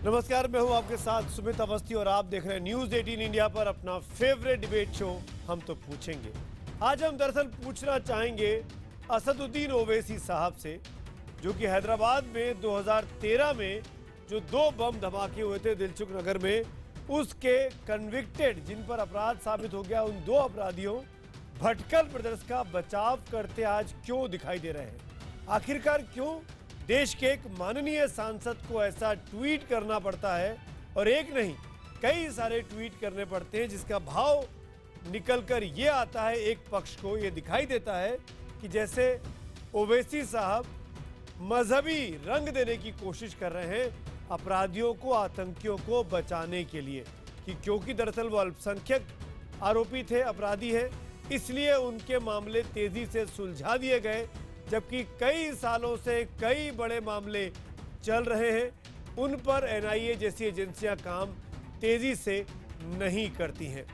नमस्कार, मैं हूं आपके साथ सुमित अवस्थी और आप देख रहे हैं न्यूज 18 इंडिया पर अपना फेवरेट डिबेट शो हम तो पूछेंगे। आज हम दरअसल पूछना चाहेंगे असदुद्दीन ओवैसी साहब से, जो कि हैदराबाद में 2013 में जो 2 बम धमाके हुए थे दिलसुख नगर में, उसके कन्विक्टेड जिन पर अपराध साबित हो गया, उन 2 अपराधियों भटकल ब्रदर्स का बचाव करते आज क्यों दिखाई दे रहे हैं। आखिरकार क्यों देश के एक माननीय सांसद को ऐसा ट्वीट करना पड़ता है, और एक नहीं कई सारे ट्वीट करने पड़ते हैं, जिसका भाव निकलकर ये आता है, एक पक्ष को ये दिखाई देता है कि जैसे ओवैसी साहब मजहबी रंग देने की कोशिश कर रहे हैं अपराधियों को, आतंकियों को बचाने के लिए, कि क्योंकि दरअसल वो अल्पसंख्यक आरोपी थे, अपराधी हैं, इसलिए उनके मामले तेजी से सुलझा दिए गए, जबकि कई सालों से कई बड़े मामले चल रहे हैं, उन पर एनआईए जैसी एजेंसियां काम तेजी से नहीं करती हैं।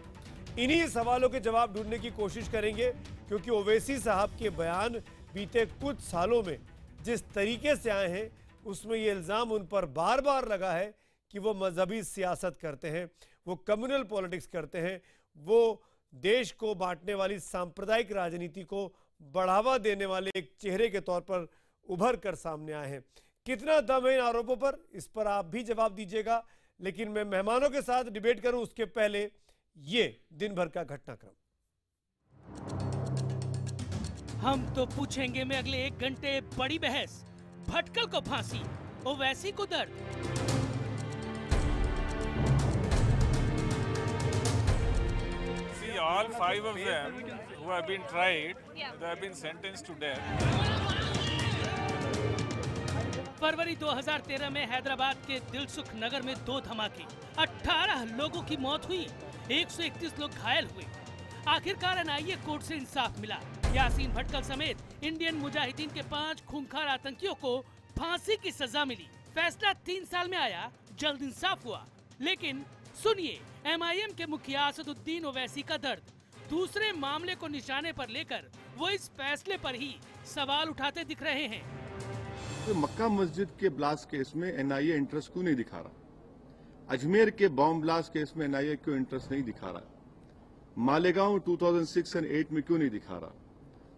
इन्हीं सवालों के जवाब ढूंढने की कोशिश करेंगे, क्योंकि ओवैसी साहब के बयान बीते कुछ सालों में जिस तरीके से आए हैं, उसमें ये इल्ज़ाम उन पर बार बार लगा है कि वो मजहबी सियासत करते हैं, वो कम्युनल पॉलिटिक्स करते हैं, वो देश को बांटने वाली सांप्रदायिक राजनीति को बढ़ावा देने वाले एक चेहरे के तौर पर उभर कर सामने आए हैं। कितना दम है इन आरोपों पर, इस पर आप भी जवाब दीजिएगा। लेकिन मैं मेहमानों के साथ डिबेट करूं उसके पहले ये दिन भर का घटनाक्रम। हम तो पूछेंगे में अगले 1 घंटे बड़ी बहस, भटकल को फांसी, ओवैसी को दर्द। All 5 of them who have been tried, they have been sentenced to death. फरवरी 2013 में हैदराबाद के दिलसुख नगर में 2 धमाके, 18 लोगों की मौत हुई, 131 लोग घायल हुए। आखिरकार एनआईए कोर्ट से इंसाफ मिला। यासीन भटकल समेत इंडियन मुजाहिदीन के 5 खूंखार आतंकियों को फांसी की सजा मिली। फैसला 3 साल में आया, जल्द इंसाफ हुआ। लेकिन सुनिए एमआईएम के मुखिया असदुद्दीन ओवैसी का दर्द। दूसरे मामले को निशाने पर लेकर वो इस फैसले पर ही सवाल उठाते दिख रहे हैं। तो मक्का मस्जिद के ब्लास्ट केस में एनआईए इंटरेस्ट क्यों नहीं दिखा रहा? अजमेर के बॉम्ब ब्लास्ट केस में एनआईए क्यों इंटरेस्ट नहीं दिखा रहा? मालेगांव 2006 और 8 में क्यों नहीं दिखा रहा?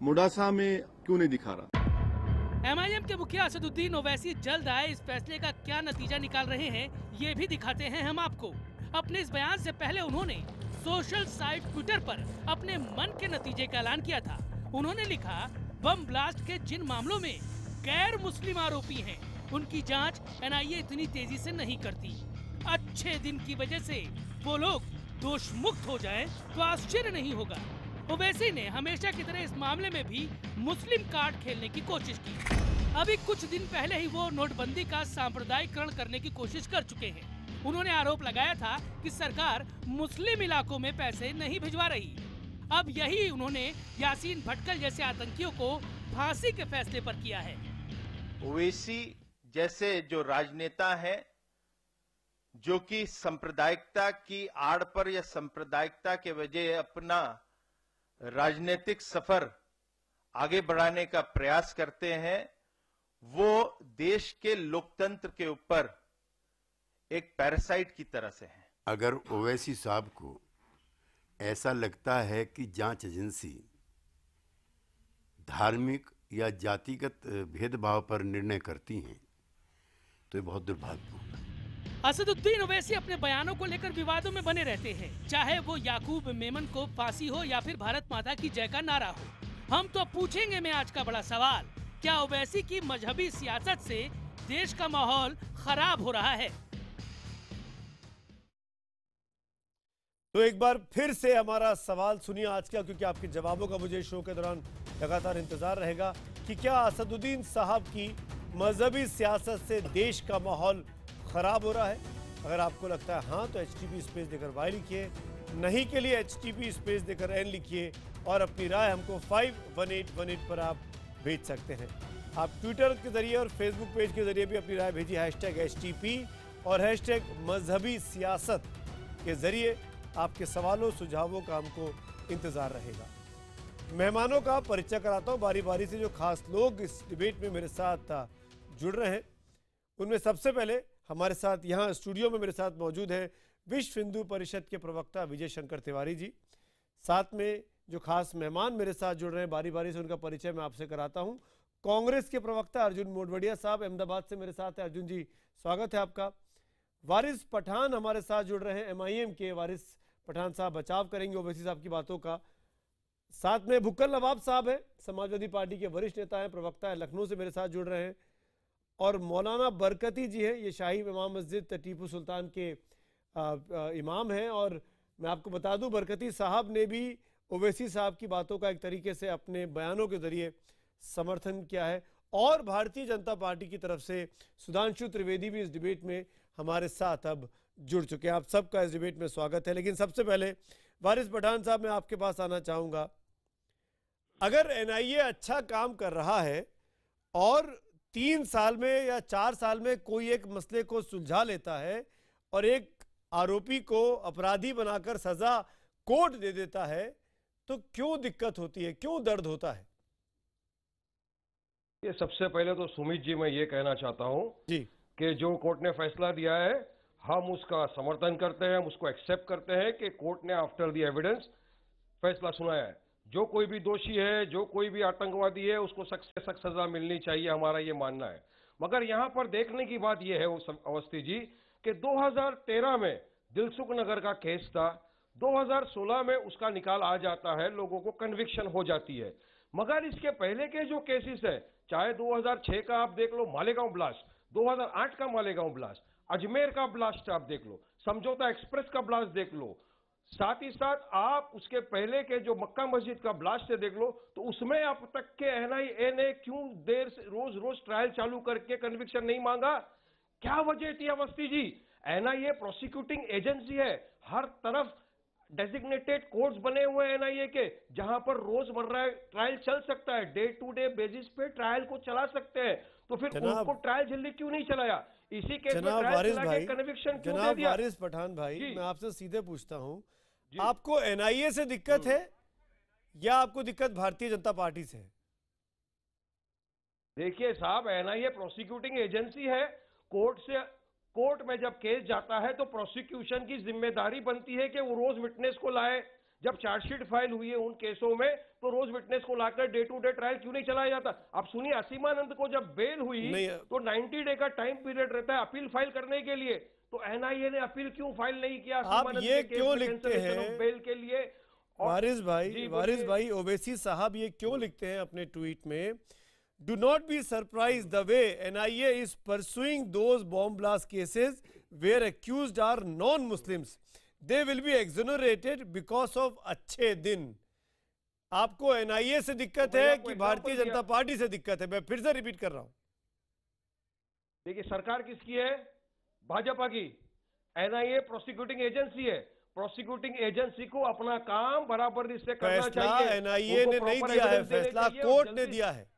मुडासा में क्यों नहीं दिखा रहा? एमआईएम के मुखिया असदुद्दीन ओवैसी जल्द आए इस फैसले का क्या नतीजा निकाल रहे हैं, ये भी दिखाते हैं हम आपको। अपने इस बयान से पहले उन्होंने सोशल साइट ट्विटर पर अपने मन के नतीजे का ऐलान किया था। उन्होंने लिखा, बम ब्लास्ट के जिन मामलों में गैर मुस्लिम आरोपी हैं, उनकी जांच एनआईए इतनी तेजी से नहीं करती। अच्छे दिन की वजह से वो लोग दोष मुक्त हो जाएं तो आश्चर्य नहीं होगा। ओवैसी ने हमेशा की तरह इस मामले में भी मुस्लिम कार्ड खेलने की कोशिश की। अभी कुछ दिन पहले ही वो नोटबंदी का सांप्रदायिकरण करने की कोशिश कर चुके हैं। उन्होंने आरोप लगाया था कि सरकार मुस्लिम इलाकों में पैसे नहीं भिजवा रही। अब यही उन्होंने यासीन भटकल जैसे आतंकियों को फांसी के फैसले पर किया है। ओवैसी जैसे जो राजनेता हैं, जो कि सांप्रदायिकता की आड़ पर या सांप्रदायिकता के वजह अपना राजनीतिक सफर आगे बढ़ाने का प्रयास करते हैं, वो देश के लोकतंत्र के ऊपर एक पैरासाइट की तरह से है। अगर ओवैसी साहब को ऐसा लगता है कि जांच एजेंसी धार्मिक या जातिगत भेदभाव पर निर्णय करती हैं, तो ये बहुत दुर्भाग्यपूर्ण है। असदुद्दीन ओवैसी अपने बयानों को लेकर विवादों में बने रहते हैं, चाहे वो याकूब मेमन को फांसी हो या फिर भारत माता की जय का नारा हो। हम तो पूछेंगे में आज का बड़ा सवाल, क्या ओवैसी की मजहबी सियासत से देश का माहौल खराब हो रहा है? तो एक बार फिर से हमारा सवाल सुनिए आज का, क्योंकि आपके जवाबों का मुझे शो के दौरान लगातार इंतजार रहेगा कि क्या असदुद्दीन साहब की मजहबी सियासत से देश का माहौल खराब हो रहा है। अगर आपको लगता है हाँ, तो HTP स्पेस देकर वाई लिखिए, नहीं के लिए HTP स्पेस देकर N लिखिए, और अपनी राय हमको 51818 पर आप भेज सकते हैं। आप ट्विटर के जरिए और फेसबुक पेज के जरिए भी अपनी राय भेजिए, #HTP और #मजहबी सियासत के जरिए आपके सवालों सुझावों का हमको इंतजार रहेगा। मेहमानों का परिचय कराता हूं बारी बारी से, जो खास लोग इस डिबेट में मेरे साथ जुड़ रहे हैं। उनमें सबसे पहले हमारे साथ यहाँ स्टूडियो में मेरे साथ मौजूद हैं विश्व हिंदू परिषद के प्रवक्ता विजय शंकर तिवारी जी। साथ में जो खास मेहमान मेरे साथ जुड़ रहे हैं, बारी बारी से उनका परिचय मैं आपसे कराता हूं। कांग्रेस के प्रवक्ता अर्जुन मोडवडिया साहब अहमदाबाद से मेरे साथ है। अर्जुन जी, स्वागत है आपका। वारिस पठान हमारे साथ जुड़ रहे हैं, MIM के वारिस पठान साहब बचाव करेंगे ओवैसी साहब की बातों का। साथ में भुक्कल नवाब साहब है, समाजवादी पार्टी के वरिष्ठ नेता हैं, प्रवक्ता है, लखनऊ से मेरे साथ जुड़ रहे हैं। और मौलाना बरकती जी हैं, ये शाही इमाम मस्जिद टीपू सुल्तान के इमाम हैं। और मैं आपको बता दूं, बरकती साहब ने भी ओवैसी साहब की बातों का एक तरीके से अपने बयानों के जरिए समर्थन किया है। और भारतीय जनता पार्टी की तरफ से सुधांशु त्रिवेदी भी इस डिबेट में हमारे साथ अब जुड़ चुके हैं। आप सबका इस डिबेट में स्वागत है। लेकिन सबसे पहले वारिस पठान साहब, मैं आपके पास आना चाहूँगा। अगर NIA अच्छा काम कर रहा है और 3 साल में या 4 साल में कोई एक मसले को सुलझा लेता है और एक आरोपी को अपराधी बनाकर सजा कोर्ट दे देता है, तो क्यों दिक्कत होती है, क्यों दर्द होता है? ये सबसे पहले तो सुमित जी मैं ये कहना चाहता हूं जी कि जो कोर्ट ने फैसला दिया है हम उसका समर्थन करते हैं, हम उसको एक्सेप्ट करते हैं कि कोर्ट ने आफ्टर द एविडेंस फैसला सुनाया है। जो कोई भी दोषी है, जो कोई भी आतंकवादी है, उसको सख्त से सख्त सजा मिलनी चाहिए, हमारा ये मानना है। मगर यहाँ पर देखने की बात यह है अवस्थी जी कि 2013 में दिलसुख नगर का केस था, 2016 में उसका निकाल आ जाता है, लोगों को कन्विक्शन हो जाती है। मगर इसके पहले के जो केसेस है, चाहे 2006 का आप देख लो मालेगांव ब्लास्ट, 2008 का मालेगांव ब्लास्ट, अजमेर का ब्लास्ट आप देख लो, समझौता एक्सप्रेस का ब्लास्ट देख लो, साथ ही साथ आप उसके पहले के जो मक्का मस्जिद का ब्लास्ट है देख लो, तो उसमें अब तक के NIA ने क्यों देर से रोज रोज ट्रायल चालू करके कन्विक्शन नहीं मांगा? क्या वजह थी Awasthi ji? NIA prosecuting agency है, हर तरफ डेजिग्नेटेड कोर्ट्स बने हुए हैं NIA के, जहां पर रोजमर्रा ट्रायल चल सकता है, डे टू डे बेसिस पे ट्रायल को चला सकते हैं। तो फिर उनको ट्रायल जल्दी क्यों नहीं चलाया? इसी केस में ट्रायल चला के कन्विक्शन क्यों दे दिया? वारिस पठान भाई, मैं आपसे सीधे पूछता हूं, आपको NIA से दिक्कत है या आपको दिक्कत भारतीय जनता पार्टी से है? देखिए साहब, NIA प्रोसिक्यूटिंग एजेंसी है, कोर्ट में जब केस जाता है तो प्रोसिक्यूशन की जिम्मेदारी बनती है कि वो रोज विटनेस को लाए। जब चार्जशीट फाइल हुई है उन केसों में, तो रोज विटनेस को लाकर डे टू डे ट्रायल क्यों नहीं चलाया जाता? आप सुनिए, असीमानंद को जब बेल हुई तो 90 डे का टाइम पीरियड रहता है अपील फाइल करने के लिए, तो NIA ने अपील क्यों फाइल नहीं किया? आप ये क्यों लिखते हैं बेल के लिए? वारिस भाई, ओवैसी साहब ये क्यों लिखते हैं अपने ट्वीट में, Do not be surprised the way NIA is pursuing those bomb blast cases where accused are non-Muslims. They will be exonerated because of अच्छे दिन। आपको NIA से दिक्कत है कि भारतीय जनता पार्टी से दिक्कत है? मैं फिर से रिपीट कर रहा हूं। देखिए, सरकार किसकी है? भाजपा की। NIA प्रोसिक्यूटिंग एजेंसी है, प्रोसिक्यूटिंग एजेंसी को अपना काम बराबरी से करना चाहिए। फैसला NIA ने नहीं दिया है, फैसला कोर्ट ने दिया है।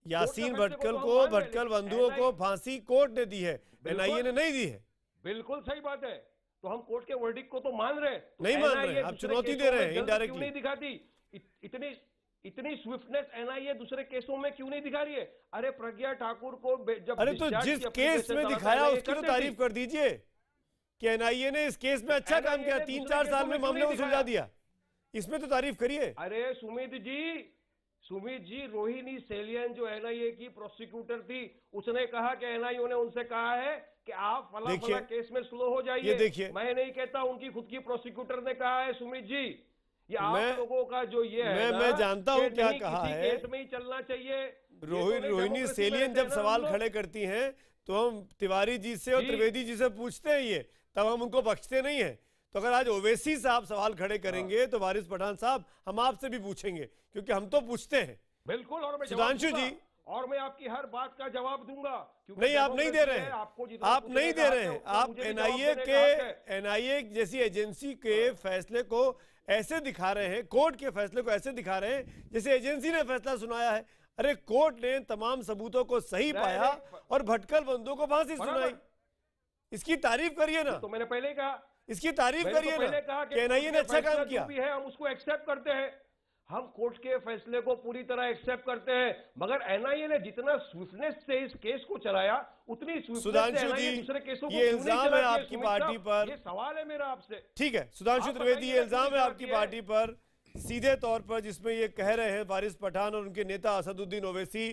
यासीन भटकल को, भटकल बंधुओं को फांसी कोर्ट ने दी है, NIA ने नहीं दी है। बिल्कुल सही बात है। तो हम कोर्ट के वर्डिक्ट को तो मान रहे, नहीं मान रहे, आप चुनौती दे रहे हैं इनडायरेक्टली। नहीं दिखाती इतनी स्विफ्टनेस NIA दूसरे केसों में क्यों नहीं दिखा रही है? अरे प्रज्ञा ठाकुर को जब, अरे तो जिस केस में दिखाया उसकी तो तारीफ कर दीजिए कि NIA ने इस केस में अच्छा काम किया, 3-4 साल में मामले को सुलझा दिया, इसमें तो तारीफ करिए। अरे सुमित जी, रोहिणी सेलियन जो NIA की प्रोसिक्यूटर थी, उसने कहा कि NIA ने उनसे कहा है कि आप फला केस में स्लो हो जाइए। देखिए, मैं नहीं कहता, उनकी खुद की प्रोसिक्यूटर ने कहा है। सुमित जी, ये आप लोगों का जो ये है, मैं जानता हूं क्या कहा है, केस में ही चलना चाहिए। रोहिणी सेलियन जब सवाल खड़े करती हैं तो हम तिवारी जी से और त्रिवेदी जी से पूछते हैं, ये तब हम उनको बख्शते नहीं है। तो अगर आज ओवैसी साहब सवाल खड़े करेंगे तो वारिस पठान साहब हम आपसे भी पूछेंगे, क्योंकि हम तो पूछते हैं। बिल्कुल, और मैं सुधांशु जी, और मैं आपकी हर बात का जवाब दूंगा। नहीं, आप नहीं दे रहे हैं, आप नहीं दे रहे हैं। आप NIA जैसी एजेंसी के फैसले को ऐसे दिखा रहे हैं, कोर्ट के फैसले को ऐसे दिखा रहे हैं जैसे एजेंसी ने फैसला सुनाया है। अरे कोर्ट ने तमाम सबूतों को सही पाया और भटकल बंधुओं को फांसी सुनाई, इसकी तारीफ करिए ना। तो मैंने पहले कहा, इसकी तारीफ करिए ना कि NIA ने अच्छा काम किया है, हम उसको एक्सेप्ट करते हैं। हम कोर्ट के फैसले को पूरी तरह एक्सेप्ट करते हैं, मगर एनआईए ने जितना स्विफ्टनेस से इस केस को चलाया उतनी स्विफ्टनेस से सुधांशु एनआईए जी, दूसरे केसों को ये क्यों नहीं इल्जाम है चलाती है, आपकी सुमित पार्टी साहब? पर। ये सवाल है मेरा आपसे। ठीक है सुधांशु आप त्रिवेदी, बताइए ये इल्जाम है क्यों आपकी नहीं चलाती पार्टी पर सीधे तौर पर, जिसमें ये कह रहे हैं वारिस पठान और उनके नेता असदुद्दीन ओवैसी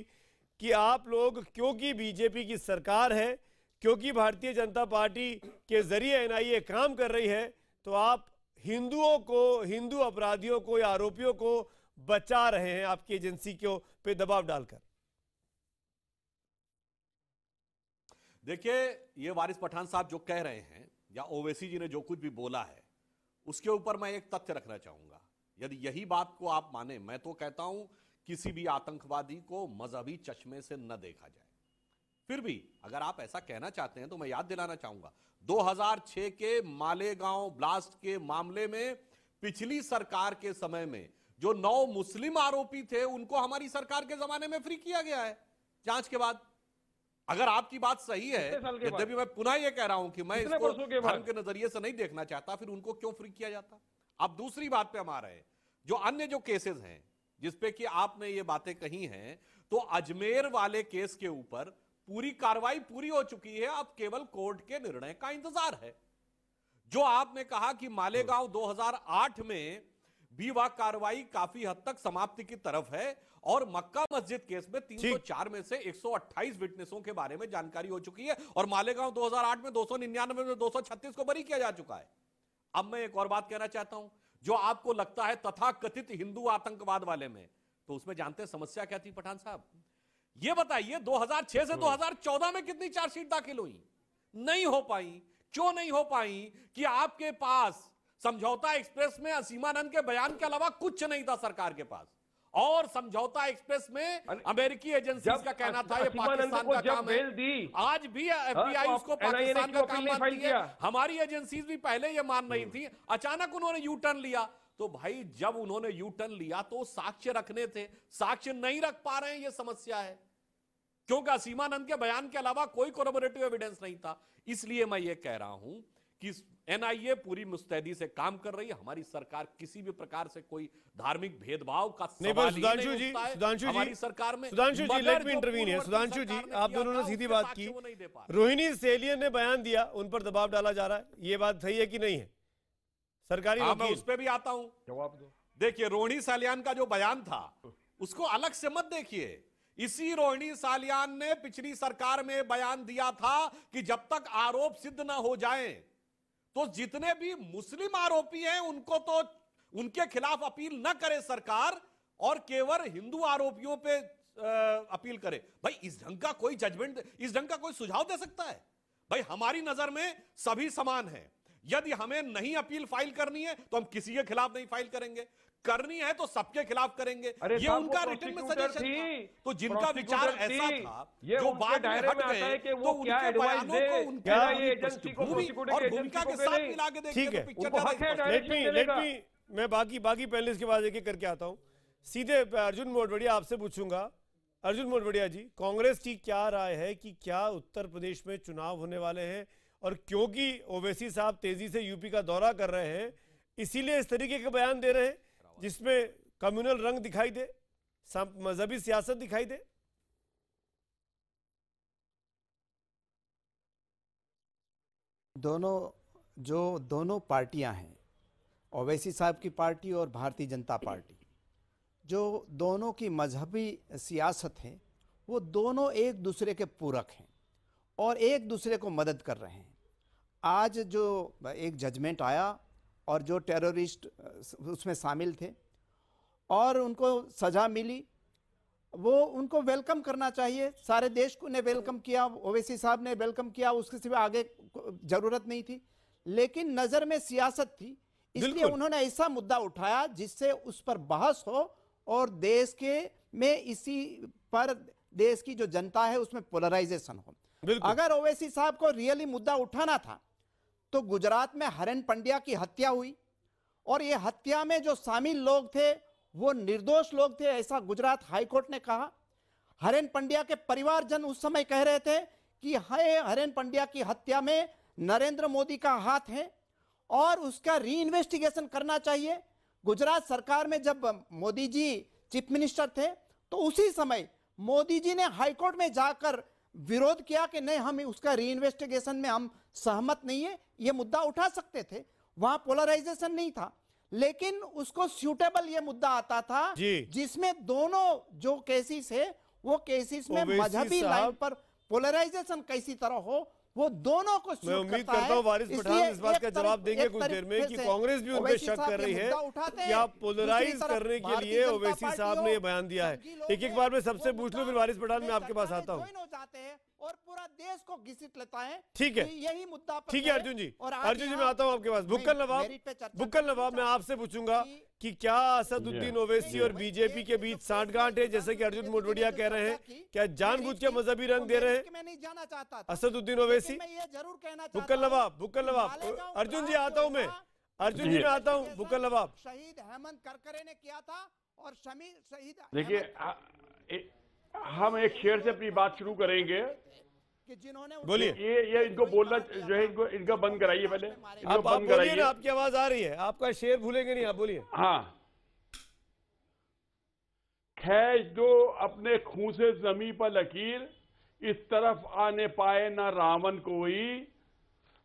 कि आप लोग, क्योंकि बीजेपी की सरकार है, क्योंकि भारतीय जनता पार्टी के जरिए एनआईए काम कर रही है, तो आप हिंदुओं को, हिंदू अपराधियों को या आरोपियों को बचा रहे हैं आपकी एजेंसी को पे दबाव डालकर। देखिए, ये वारिस पठान साहब जो कह रहे हैं या ओवैसी जी ने जो कुछ भी बोला है, उसके ऊपर मैं एक तथ्य रखना चाहूंगा। यदि यही बात को आप माने, मैं तो कहता हूं किसी भी आतंकवादी को मजहबी चश्मे से न देखा जाए। फिर भी अगर आप ऐसा कहना चाहते हैं तो मैं याद दिलाना चाहूंगा 2006 के मालेगांव ब्लास्ट के मामले में पिछली सरकार के समय में जो 9 मुस्लिम आरोपी थे उनको हमारी सरकार के जमाने में फ्री किया गया है जांच के बाद। अगर आपकी बात सही है, यद्यपि मैं पुनः यह कह रहा हूं कि मैं इसको धर्म के नजरिए से नहीं देखना चाहता, फिर उनको क्यों फ्री किया जाता। अब दूसरी बात पे हम आ रहे हैं, जो अन्य जो केसेस हैं जिसपे कि आपने ये बातें कही हैं, तो अजमेर वाले केस के ऊपर पूरी कार्रवाई पूरी हो चुकी है, अब केवल कोर्ट के निर्णय का इंतजार है। जो आपने कहा कि मालेगांव 2008 में भी वह कार्रवाई काफी हद तक समाप्ति की तरफ है, और मक्का मस्जिद केस में 304 में से 128 विटनेसों के बारे में जानकारी हो चुकी है, और मालेगांव 2008 में 299 में 236 को बरी किया जा चुका है। अब मैं एक और बात कहना चाहता हूं, जो आपको लगता है तथाकथित हिंदू आतंकवाद वाले में, तो उसमें जानते हैं समस्या क्या थी पठान साहब? ये बताइए 2006 से 2014 में कितनी चार्जशीट दाखिल हुई? नहीं हो पाई। क्यों नहीं हो पाई? कि आपके पास समझौता एक्सप्रेस में असीमानंद के बयान के अलावा कुछ नहीं था सरकार के पास, और समझौता एक्सप्रेस में अमेरिकी एजेंसीज का कहना था ये पाकिस्तान का काम है। आज भी एफबीआई उसको पाकिस्तान का काम मानती है। हमारी एजेंसीज भी पहले ये मान रही थी, अचानक उन्होंने यू टर्न लिया। तो भाई जब उन्होंने यू टर्न लिया तो साक्ष्य रखने थे, साक्ष्य नहीं रख पा रहे हैं, ये समस्या है, क्योंकि असीमानंद के बयान के अलावा कोई कोरोबोरेटिव एविडेंस नहीं था। इसलिए मैं ये कह रहा हूं कि एनआईए पूरी मुस्तैदी से काम कर रही है। हमारी सरकार किसी भी प्रकार से कोई धार्मिक भेदभाव का सवाल ही नहीं उठता है हमारी सरकार में। सुधांशु जी, लेट मी इंटरवीन है। सुधांशु जी, आप दोनों ने सीधी बात की। रोहिणी सेलियन ने बयान दिया, उन पर दबाव डाला जा रहा है, ये बात सही है कि नहीं है? सरकारी मैं उस पर भी आता हूं, जवाब दो। देखिए, रोहिणी सालियान का जो बयान था उसको अलग से मत देखिए। इसी रोहिणी सालियान ने पिछली सरकार में बयान दिया था कि जब तक आरोप सिद्ध ना हो जाएं, तो जितने भी मुस्लिम आरोपी हैं उनको तो उनके खिलाफ अपील न करे सरकार, और केवल हिंदू आरोपियों पे अपील करे। भाई इस ढंग का कोई जजमेंट, इस ढंग का कोई सुझाव दे सकता है? भाई हमारी नजर में सभी समान हैं। यदि हमें नहीं अपील फाइल करनी है तो हम किसी के खिलाफ नहीं फाइल करेंगे, करनी है तो सबके खिलाफ करेंगे। ये उनका रिटर्न में सजेशन था। तो जिनका विचार ऐसा था, जो बात में हट गए, तो उनके बयानों को उनकी और भूमिका के साथ मिला के देखिए तो पिक्चर। मैं बाकी पैनलिस्ट के बाद एक करके आता हूं। सीधे अर्जुन मोढवाडिया आपसे पूछूंगा। अर्जुन मोढवाडिया जी, कांग्रेस की क्या राय है कि क्या उत्तर प्रदेश में चुनाव होने वाले हैं, और क्योंकि ओवैसी साहब तेजी से यूपी का दौरा कर रहे हैं, इसीलिए इस तरीके के बयान दे रहे हैं जिसमें कम्युनल रंग दिखाई दे, मजहबी सियासत दिखाई दे? दोनों पार्टियां हैं, ओवैसी साहब की पार्टी और भारतीय जनता पार्टी, जो दोनों की मजहबी सियासत है, वो दोनों एक दूसरे के पूरक हैं और एक दूसरे को मदद कर रहे हैं। आज जो एक जजमेंट आया और जो टेररिस्ट उसमें शामिल थे और उनको सज़ा मिली, वो उनको वेलकम करना चाहिए। सारे देश को ने वेलकम किया, ओवैसी साहब ने वेलकम किया, उसके सिवा आगे ज़रूरत नहीं थी। लेकिन नज़र में सियासत थी, इसलिए उन्होंने ऐसा मुद्दा उठाया जिससे उस पर बहस हो और देश के में इसी पर देश की जो जनता है उसमें पोलराइजेशन हो। अगर ओवैसी साहब को रियली मुद्दा उठाना था तो गुजरात में हरेन पंड्या की हत्या हुई, और ये हत्या में जो शामिल लोग थे वो निर्दोष लोग थे, ऐसा गुजरात हाईकोर्ट ने कहा। हरेन पंड्या के परिवारजन उस समय कह रहे थे कि हरेन पंड्या की हत्या में नरेंद्र मोदी का हाथ है और उसका री इन्वेस्टिगेशन करना चाहिए। गुजरात सरकार में जब मोदी जी चीफ मिनिस्टर थे तो उसी समय मोदी जी ने हाईकोर्ट में जाकर विरोध किया कि नहीं, हम उसका रीइन्वेस्टिगेशन में हम सहमत नहीं है, ये मुद्दा उठा सकते थे, वहां पोलराइजेशन नहीं था। लेकिन उसको सूटेबल ये मुद्दा आता था जिसमें दोनों जो केसेस है वो केसेस में मजहबी लाइन पर पोलराइजेशन कैसी तरह हो, वो दोनों को मैं उम्मीद करता हूं वारिस पठान इस बात का जवाब देंगे कुछ देर में कि कांग्रेस भी उन पे शक कर रही है कि आप पोलराइज करने के लिए ओवैसी साहब ने ये बयान दिया है। एक बार मैं सबसे पूछ लूं, फिर वारिस पठान मैं आपके पास आता हूं। और पूरा देश को घसीट लेता है। ठीक है, यही मुद्दा ठीक है अर्जुन जी। अर्जुन जी मैं आता हूं आपके पास। बुक्कल नवाब मैं आपसे पूछूंगा कि क्या असदुद्दीन ओवैसी और बीजेपी के बीच सांठगांठ है, जैसे कि अर्जुन मोटवड़िया कह रहे हैं? क्या जानबूझ के मजहबी रंग दे रहे हैं मैं नहीं जाना चाहता असदुद्दीन ओवैसी? मैं ये जरूर कहना चाहता बुक्कल नवाब अर्जुन जी आता हूं मैं, अर्जुन जी मैं आता हूं। बुक्कल नवाब शहीद हेमंत करकरे ने किया था और शहीद देखिए हम एक शेर से अपनी बात शुरू करेंगे कि जिन्होंने बोलिए। ये इनको बोलना जो है इनका बंद कराइए पहले, इनको बंद कराइए। आपकी आवाज आ रही है, आपका शेर भूलेंगे नहीं, आप बोलिए। हाँ, खैज दो अपने खून से जमी पर लकीर, इस तरफ आने पाए ना रावण कोई,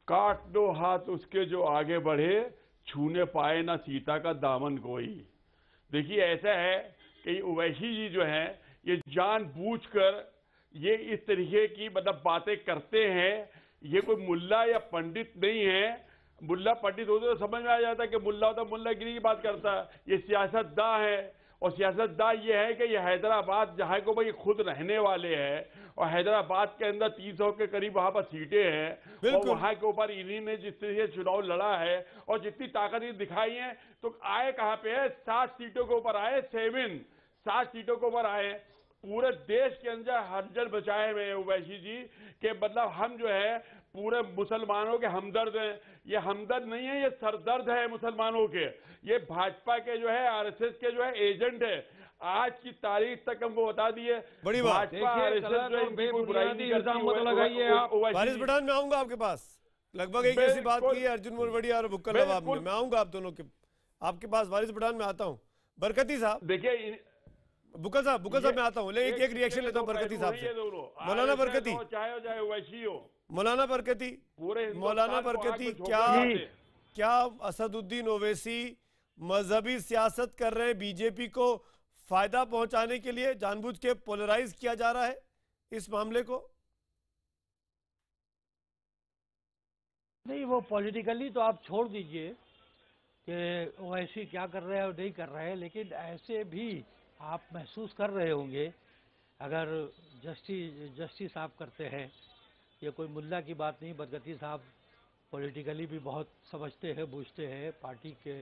काट दो हाथ उसके जो आगे बढ़े, छूने पाए ना सीता का दामन कोई। देखिए ऐसा है कि ओवैसी जी जो है ये जानबूझकर ये इस तरीके की मतलब बातें करते हैं। ये कोई मुल्ला या पंडित नहीं है। मुल्ला पंडित होते तो समझ में आ जाता कि मुल्ला होता मुल्लागिरी की बात करता। ये सियासतदां है और सियासतदां ये है कि ये हैदराबाद जहाँ को भाई खुद रहने वाले हैं और हैदराबाद के अंदर 300 के करीब वहां पर सीटें हैं और वहां के ऊपर इन्हीं ने जिस तरीके से चुनाव लड़ा है और जितनी ताकत दिखाई है, तो आए कहाँ पे है? 7 सीटों के ऊपर आए, 7 सीटों के ऊपर आए। पूरे देश के अंदर हलचल बचाए हुए हैं ओवैसी जी के मतलब हम जो है पूरे मुसलमानों के हमदर्द हैं। ये हमदर्द नहीं है, ये सरदर्द है मुसलमानों के। ये भाजपा के जो है आरएसएस के जो है एजेंट है। आज की तारीख तक हमको बता दिए बड़ी बात। भाजपा आरएसएस जो है बुराई नहीं करती। वारिस पठान मैं आऊंगा आपके पास, लगभग एक ऐसी बात की है अर्जुन मोटवड़िया और बुक्कल नवाब ने। मैं आऊंगा आप दोनों के आपके पास। वारिस पठान में आता हूँ। बरकती साहब, देखिए बुक्कल साहब मैं आता हूँ, लेकिन एक रिएक्शन लेता हूँ बरकती साहब से। मौलाना बरकती, मौलाना बरकती, क्या असदुद्दीन ओवैसी मजहबी सियासत कर रहे हैं, बीजेपी को फायदा पहुंचाने के लिए जानबूझ के पोलराइज किया जा रहा है इस मामले को? नहीं, वो पॉलिटिकली तो आप छोड़ दीजिए कि ओवैसी क्या कर रहे हैं और नहीं कर रहे हैं, लेकिन ऐसे भी आप महसूस कर रहे होंगे अगर जस्टिस साहब करते हैं। ये कोई मुल्ला की बात नहीं, बरकती साहब पॉलिटिकली भी बहुत समझते हैं, बूझते हैं। पार्टी के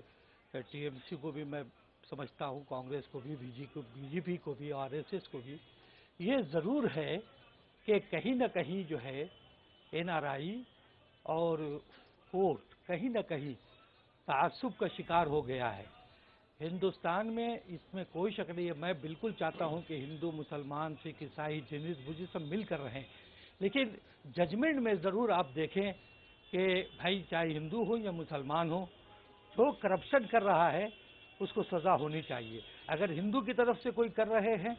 टीएमसी को भी मैं समझता हूँ, कांग्रेस को भी, बीजेपी को भी, आरएसएस को भी। ये ज़रूर है कि कहीं ना कहीं जो है एनआरआई और कोर्ट कहीं ना कहीं तासुब का शिकार हो गया है हिंदुस्तान में। इसमें कोई शक नहीं है। मैं बिल्कुल चाहता हूं कि हिंदू, मुसलमान, सिख, ईसाई, जैनिस्ट, बुद्धिस्ट सब मिलकर रहें, लेकिन जजमेंट में ज़रूर आप देखें कि भाई चाहे हिंदू हो या मुसलमान हो, जो करप्शन कर रहा है उसको सज़ा होनी चाहिए। अगर हिंदू की तरफ से कोई कर रहे हैं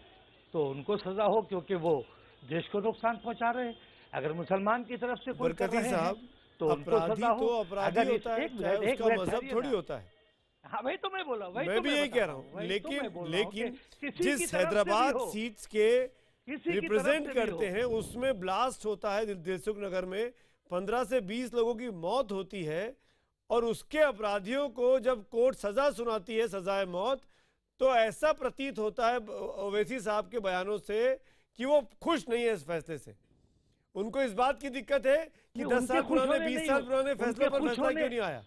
तो उनको सज़ा हो, क्योंकि वो देश को नुकसान पहुँचा रहे हैं। अगर मुसलमान की तरफ से कोई कर रहे हैं तो उनको सज़ा हो। अगर एक मजहब थोड़ी होता है। हाँ, वही तो मैं बोला, मैं भी यही कह रहा हूँ। लेकिन जिस हैदराबाद सीट्स के रिप्रेजेंट करते हैं उसमें ब्लास्ट होता है दिलसुख नगर में, 15 से 20 लोगों की मौत होती है और उसके अपराधियों को जब कोर्ट सजा सुनाती है, सजाए मौत, तो ऐसा प्रतीत होता है ओवैसी साहब के बयानों से कि वो खुश नहीं है इस फैसले से। उनको इस बात की दिक्कत है कि 10 साल पुराने, 20 साल पुराने फैसले पर फैसला क्यों नहीं आया।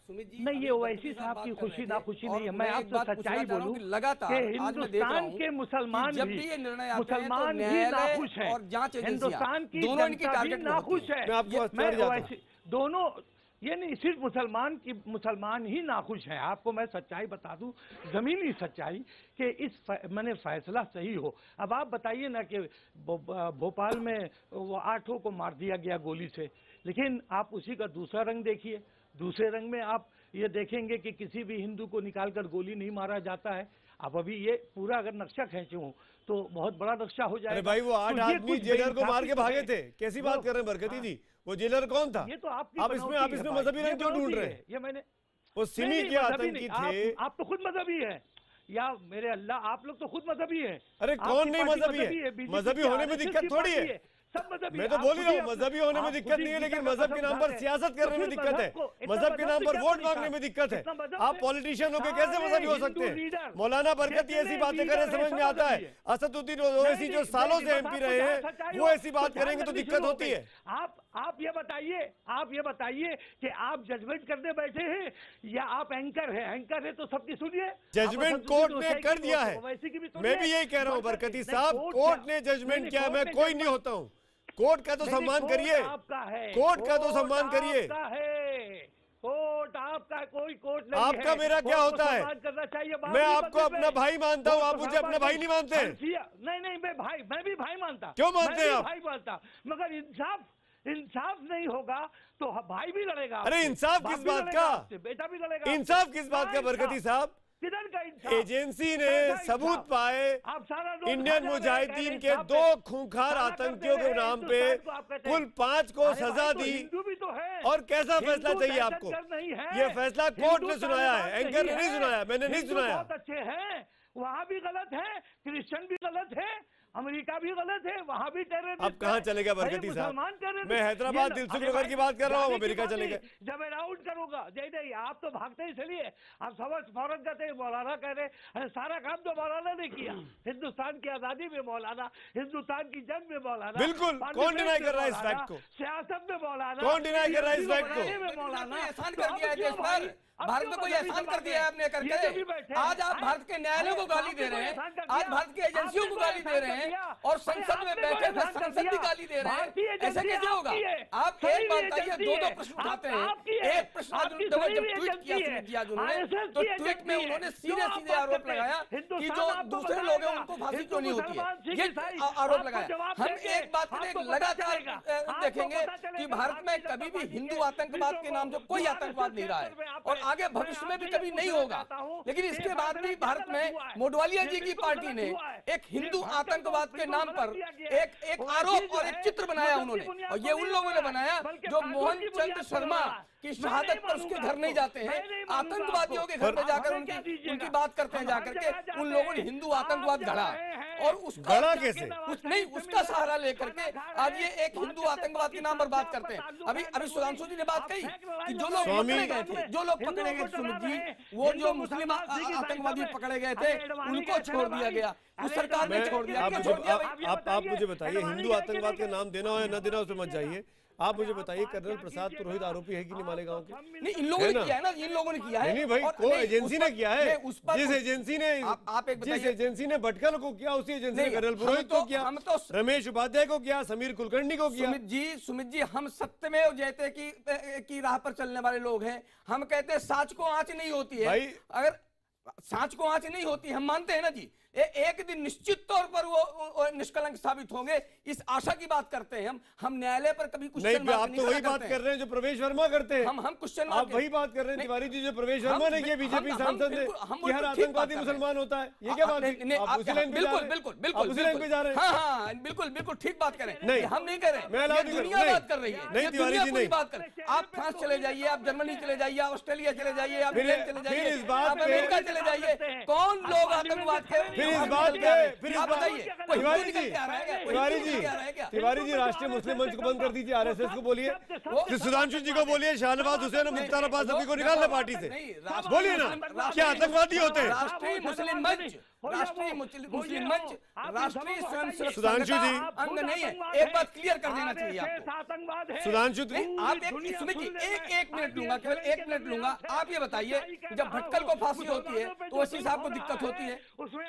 सुमित जी नहीं, ये ओवैसी साहब की खुशी ना खुशी नहीं है। मैं आपसे सच्चाई बोलूं कि हिंदुस्तान के मुसलमान भी नाखुश है, हिंदुस्तान की जनता भी नाखुश है। दोनों, ये नहीं सिर्फ मुसलमान ही नाखुश है। आपको मैं सच्चाई बता दूं, जमीनी सच्चाई, कि इस मैंने फैसला सही हो। अब आप बताइए ना कि भोपाल में वो 8 को मार दिया गया गोली से, लेकिन आप उसी का दूसरा रंग देखिए। दूसरे रंग में आप ये देखेंगे कि किसी भी हिंदू को निकालकर गोली नहीं मारा जाता है। अब अभी ये पूरा अगर नक्शा खींचूं तो बहुत बड़ा नक्शा हो जाएगा। अरे भाई वो 8 आदमी जेलर को मार के भागे थे, कैसी बात कर रहे हैं बरकती जी? वो जेलर कौन था? ये तो आप इसमें मजहबी रंग क्यों ढूंढ रहे हैं? ये मैंने वो सिमी के आतंकी थे। आप तो खुद मजहबी है या मेरे अल्लाह, आप लोग तो खुद मजहबी है। अरे कौन नहीं मजहबी है? मजहबी होने में दिक्कत थोड़ी है। सब मजहबी, मैं तो बोल ही रहा हूँ मजहबी होने में दिक्कत नहीं है, लेकिन मजहब के नाम पर सियासत करने में दिक्कत है, मजहब के नाम पर वोट मांगने में दिक्कत है। आप पॉलिटिशियन होकर कैसे मजहबी हो सकते हैं? मौलाना बरकती ऐसी बातें करें समझ में आता है। असदुद्दीन ओवैसी जो सालों से एमपी रहे हैं वो ऐसी बात करेंगे तो दिक्कत होती है। आप ये बताइए कि आप जजमेंट करने बैठे हैं या आप एंकर है? एंकर है तो सबकी सुनिए। जजमेंट कोर्ट ने कर दिया है, मैं भी यही कह रहा हूँ बरकती साहब, कोर्ट ने जजमेंट किया, मैं कोई नहीं होता हूँ। कोर्ट का तो सम्मान करिए, कोर्ट का तो सम्मान करिए। कोर्ट आपका, कोई कोर्ट नहीं आपका है। मेरा क्या होता है? करना चाहिए। मैं आपको अपना भाई मानता हूँ, आप मुझे अपना भाई नहीं मानते हैं? नहीं, मैं भी भाई मानता। क्यों मानते हैं आप? भाई मानता, मगर इंसाफ नहीं होगा तो भाई भी लड़ेगा। अरे इंसाफ किस बात का? बेटा भी लड़ेगा। इंसाफ किस बात का बरकती साहब? किधर का इंसाफ? एजेंसी ने सबूत पाए इंडियन मुजाहिदीन के 2 खूंखार आतंकियों के नाम पे कुल 5 को सजा दी। और कैसा फैसला चाहिए आपको? ये फैसला कोर्ट ने सुनाया है, एंकर ने नहीं सुनाया, मैंने नहीं सुनाया। बहुत अच्छे हैं, वहाँ भी गलत है, क्रिश्चियन भी गलत है, अमेरिका भी गलत है, वहाँ भी टेररिस्ट। अब कहाँ चले गए बरकती साहब? मैं हैदराबाद दिलसुख नगर की बात कर रहा हूँ, अमेरिका चले गए। जब अराउंड करूंगा नहीं, आप तो भागते ही चलिए। आप समझ फौरन कहते मौलाना कह रहे, सारा काम तो मौलाना ने किया। हिंदुस्तान की आजादी में मौलाना, हिंदुस्तान की जंग में मौलाना। बिल्कुल, कौन डिनाई कर रहा है इस फैक्ट को? सियासत में मौलाना। कौन डिनाई कर रहा है इस फैक्ट को? मौलाना एहसान कर दिया है देश पर, भारत में कोई एहसान कर दिया है आपने करके। आज आप भारत के न्यायालय को गाली दे रहे हैं, आज भारत की एजेंसियों को गाली दे रहे हैं, और संसद में बैठे हुए सांसद भी गाली दे रहे हैं। ऐसे कैसे होगा? आप एक बात बताइए, 2 प्रश्न उठाते हैं। एक प्रश्न जब ट्वीट किया सुमित जी आज उन्होंने, तो ट्वीट में उन्होंने सीधे आरोप लगाया कि जो दूसरे लोग हैं उनको फांसी क्यों नहीं होती है, ये आरोप लगाया। हम एक बात करें, लगातार देखेंगे कि भारत में कभी भी हिंदू आतंकवाद के नाम से कोई आतंकवाद नहीं रहा है, और आगे भविष्य में भी कभी नहीं होगा। लेकिन इसके बाद भी भारत में मोडवालिया जी की पार्टी ने एक हिंदू आतंकवाद के नाम पर एक आरोप और एक चित्र बनाया उन्होंने, और ये उन लोगों ने बनाया जो मोहन चंद शर्मा की शहादत पर उसके घर नहीं जाते हैं, आतंकवादियों के घर में जाकर उनकी बात करते हैं, जाकर के उन लोगों ने हिंदू आतंकवाद गढ़ा, और उसका गढ़ा कैसे? नहीं, उसका सहारा लेकर के आज ये एक हिंदू आतंकवाद के नाम पर बात करते हैं। अभी सुधांशु जी ने बात कही कि जो लोग पकड़े गए थे, सुमित जी, वो जो मुस्लिम आतंकवादी पकड़े गए थे उनको छोड़ दिया गया, उस सरकार ने छोड़ दिया। आप मुझे बताइए, हिंदू आतंकवाद का नाम देना हो या न देना उसमें मत जाइए। आप मुझे बताइए, कर्नल प्रसाद पुरोहित आरोपी है कि नहीं मालेगांव के? नहीं, इन लोगों ने किया है ना, इन लोगों ने किया है। नहीं भाई, को एजेंसी ने किया है, जिस एजेंसी ने भटकल को किया, उसी एजेंसी ने कर्नल पुरोहित को किया, रमेश उपाध्याय को किया, समीर कुलकर्णी को किया। सुमित जी, हम सत्यमेव जयते की राह पर चलने वाले लोग हैं। हम कहते हैं सांच को आंच नहीं होती है। अगर सांच को आंच नहीं होती, हम मानते हैं ना जी, एक दिन निश्चित तौर पर वो निष्कलंक साबित होंगे, इस आशा की बात करते हैं हम न्यायालय पर कभी कुछ नहीं, आप तो वही बात कर रहे हैं जो प्रवेश वर्मा करते हैं। हम क्वेश्चन आप वही बात कर रहे हैं तिवारी जी, जो प्रवेश वर्मा ने किया बीजेपी सांसद ने कि हर आतंकवादी मुसलमान होता है। ये क्या बात है? बिल्कुल जा रहे हैं। हाँ, बिल्कुल ठीक बात करें। नहीं, हम नहीं कर रहे, दुनिया बात कर रही है। नहीं तिवारी जी, नहीं बात करें। आप फ्रांस चले जाइए, आप जर्मनी चले जाइए, आप ऑस्ट्रेलिया चले जाइए, आप इंग्लैंड चले जाइए, आप अमेरिका चले जाइए, कौन लोग आतंकवाद के तिवारी जी राष्ट्रीय मुस्लिम मंच को बंद कर दीजिए, आरएसएस को बोलिए, सुधांशु जी को बोलिए, शाहनवाज हुसैन, मुख्तार अब्बास नकवी को निकालना पार्टी से, बोलिए ना, क्या आतंकवादी होते हैं? राष्ट्रीय मुस्लिम मंच राष्ट्रीय स्वयं सुधांशु जी अंग नहीं है। एक बात क्लियर कर देना चाहिए आपको। सुधांशु आप एक मिनट लूंगा, केवल 1 मिनट लूंगा। आप ये बताइए, जब भटकल को फांसी होती है तो वसीम साहब को दिक्कत होती है,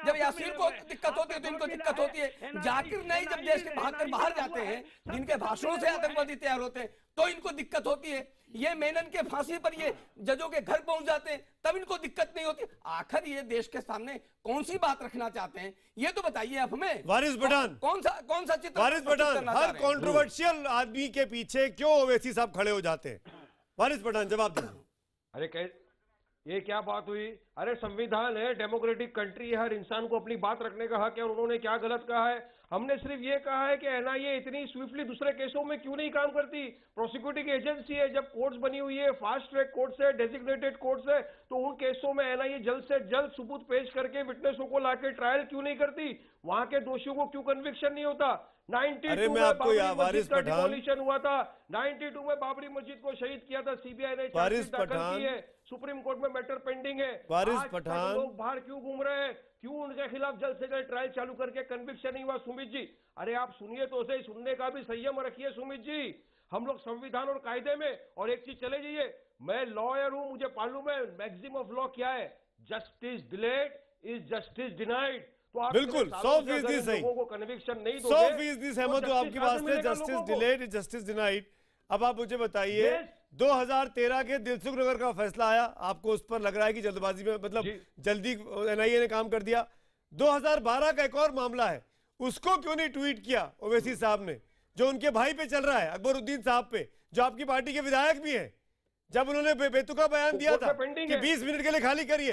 जब यासीर को दिक्कत होती है तो इनको दिक्कत होती है, जाकिर नाइक जब देश के भागकर बाहर जाते हैं, जिनके भाषणों से आतंकवादी तैयार होते हैं, तो इनको दिक्कत होती है। ये मेनन के फांसी पर ये जजों के घर पहुंच जाते हैं, तब इनको दिक्कत नहीं होती। आखिर ये देश के सामने कौन सी बात रखना चाहते हैं, ये तो बताइए आप हमें। वारिस पठान, कौन सा चित्र? वारिस पठान, हर कंट्रोवर्शियल आदमी के पीछे क्यों ओवैसी साहब खड़े हो जाते हैं? वारिस पठान जवाब दीजिए। अरे ये क्या बात हुई? अरे संविधान है, डेमोक्रेटिक कंट्री है, हर इंसान को अपनी बात रखने का हक है। उन्होंने क्या गलत कहा है? हमने सिर्फ ये कहा है कि एनआईए इतनी स्विफ्टली दूसरे केसों में क्यों नहीं काम करती? प्रोसिक्यूटिंग एजेंसी है, जब कोर्ट्स बनी हुई है, फास्ट ट्रैक कोर्ट्स है, डेजिग्नेटेड कोर्ट्स है, तो उन केसों में एनआईए जल्द से जल्द सबूत पेश करके विटनेसों को लाके ट्रायल क्यों नहीं करती? वहां के दोषियों को क्यों कन्विक्शन नहीं होता? 92 में बाबरी मस्जिद का डिमोलिशन हुआ था, 92 में बाबरी मस्जिद को शहीद किया था, सीबीआई ने चार्जशीट दाखिल की है, सुप्रीम कोर्ट में मैटर पेंडिंग है। आज तक लोग बाहर क्यों घूम रहे हैं? क्यों उनके खिलाफ जल्द से जल्द ट्रायल चालू करके कन्विक्शन नहीं हुआ? सुमित जी, अरे आप सुनिए तो सही, सुनने का भी संयम रखिए सुमित जी। हम लोग संविधान और कायदे में, और एक चीज चले जाइए, मैं लॉयर हूं, मुझे मालूम है मैक्सिमम ऑफ लॉ क्या है, justice delayed is justice denied. तो आप बिल्कुल 100% सही, लोगों को कन्विक्शन नहीं दोगे, 100% सहमत हूं आपकी बात से, justice delayed is justice denied. अब आप मुझे बताइए 2013 के दिलसुख नगर का फैसला आया, आपको उस पर लग रहा है कि जल्दबाजी में, मतलब जल्दी एनआईए ने काम कर दिया। 2012 का एक और मामला है, उसको क्यों नहीं ट्वीट किया ओवैसी साहब ने, जो उनके भाई पे चल रहा है, अकबरुद्दीन साहब पे, जो आपकी पार्टी के विधायक भी हैं, जब उन्होंने बेतुका बयान दिया था कि 20 मिनट के लिए खाली करिए,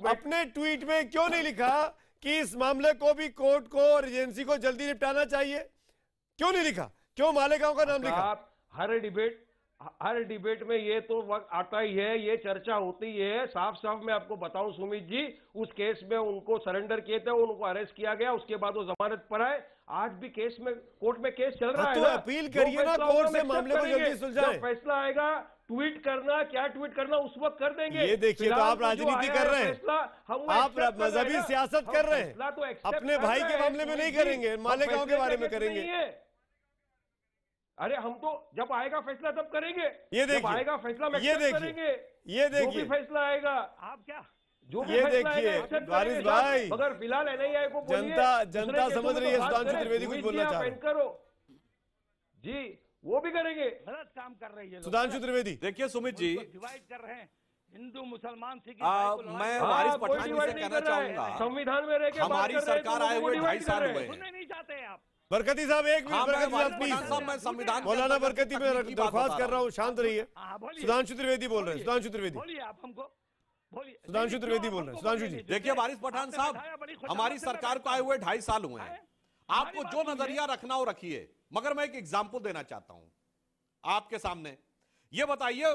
अपने ट्वीट में क्यों नहीं लिखा कि इस मामले को भी कोर्ट को और एजेंसी को जल्दी निपटाना चाहिए? क्यों नहीं लिखा? क्यों मालेगांव का नाम लिखा? आप हर डिबेट में ये तो वक्त आता ही है, ये चर्चा होती है। साफ साफ मैं आपको बताऊं सुमित जी, उस केस में उनको सरेंडर किए थे, उनको अरेस्ट किया गया, उसके बाद वो जमानत पर आए। आज भी केस में, कोर्ट में केस चल रहा है तो अपील करिए ना कोर्ट से, मामले को जल्दी सुलझाएं। फैसला आएगा, ट्वीट करना, क्या ट्वीट करना उस वक्त कर देंगे। ये देखिए, तो आप राजनीति कर रहे हैं, आप मजहबी सियासत कर रहे हैं, अपने भाई के मामले में नहीं करेंगे, मालेगांव के बारे में करेंगे। अरे हम तो जब आएगा फैसला तब करेंगे, ये देखिए, जब आएगा फैसला में ये देखिए, करेंगे, ये देखिए, जो भी फैसला आएगा, आप क्या जो भी ये फैसला देखिए वारिस भाई, मगर फिलहाल एनआईए को जनता समझ रही है। सुधांशु त्रिवेदी कुछ बोलना चाह रहे हैं जी, वो भी करेंगे, गलत काम कर रही है सुधांशु त्रिवेदी। देखिए सुमित जी, डिवाइड कर रहे हैं हिंदू मुसलमान सिख, मैं वारिस पठान जी से कहना चाहूंगा, संविधान में रहकर हमारी सरकार आए हुए 2.5 साल हुए हैं। नहीं चाहते हैं आप? बरकती साहब एक मिनट, मैं संविधान, मौलाना बरकती में दरख्वास्त कर रहा हूँ, शांत रहिए। सुधांशु त्रिवेदी बोल रहे हैं, सुधांशु त्रिवेदी बोलिए, आप हमको बोलिए। सुधांशु त्रिवेदी बोल रहे हैं, सुधांशु जी। देखिए वारिस पठान साहब, हमारी सरकार को आए हुए 2.5 साल हुए हैं, आपको जो नजरिया रखना हो रखिए, मगर मैं एक एग्जाम्पल देना चाहता हूं आपके सामने। ये बताइए,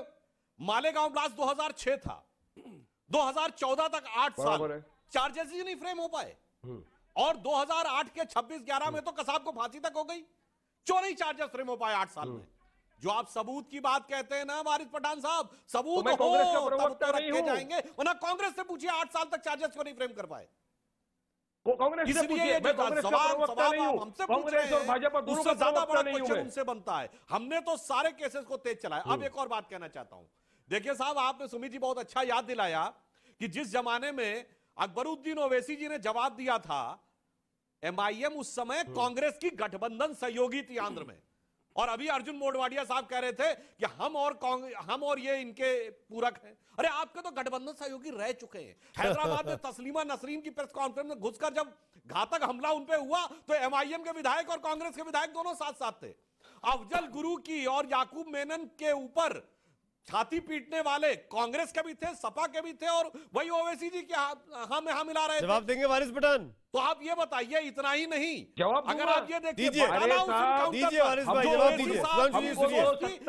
मालेगांव ब्लास्ट 2006 था, 2014 तक 8 साल चार्जेस ही नहीं फ्रेम हो पाए, और 2008 के 26/11 में तो कसाब को फांसी तक हो गई। क्यों नहीं चार्जेस फ्रेम हो पाए 8 साल में? जो आप सबूत की बात कहते हैं ना वारिस पठान साहब, सबूत तो हो तब तो रखे जाएंगे, वरना कांग्रेस से पूछिए 8 साल तक चार्जेस क्यों नहीं फ्रेम कर पाए? कांग्रेस से इसलिए ये सवाल हमसे पूछ रहे हैं, उससे ज्यादा बड़ा क्वेश्चन उनसे बनता है। हमने तो सारे केसेस को तेज चलाया। अब एक और बात कहना चाहता हूं, देखिए साहब, आपने सुमित जी बहुत अच्छा याद दिलाया कि जिस जमाने में अकबरुद्दीन ओवैसी जी ने जवाब दिया था, एमआईएम उस समय कांग्रेस की गठबंधन सहयोगी थी आंध्र में, और अभी अर्जुन मोढवाडिया साहब कह रहे थे कि हम और ये इनके पूरक हैं। अरे आपके तो गठबंधन सहयोगी रह चुके हैं। हैदराबाद में तस्लीमा नसरीन की प्रेस कॉन्फ्रेंस में घुसकर जब घातक हमला उन पे हुआ, तो एमआईएम के विधायक और कांग्रेस के विधायक दोनों साथ साथ थे। अफजल गुरु की और याकूब मेनन के ऊपर छाती पीटने वाले कांग्रेस के भी थे, सपा के भी थे, और वही ओवैसी जी के हाँ मिला रहे थे। जवाब देंगे वारिस पठान? तो आप ये बताइए, इतना ही नहीं, जवाब अगर आप ये देखिए, दीजिए वारिस भाई, जवाब दीजिए।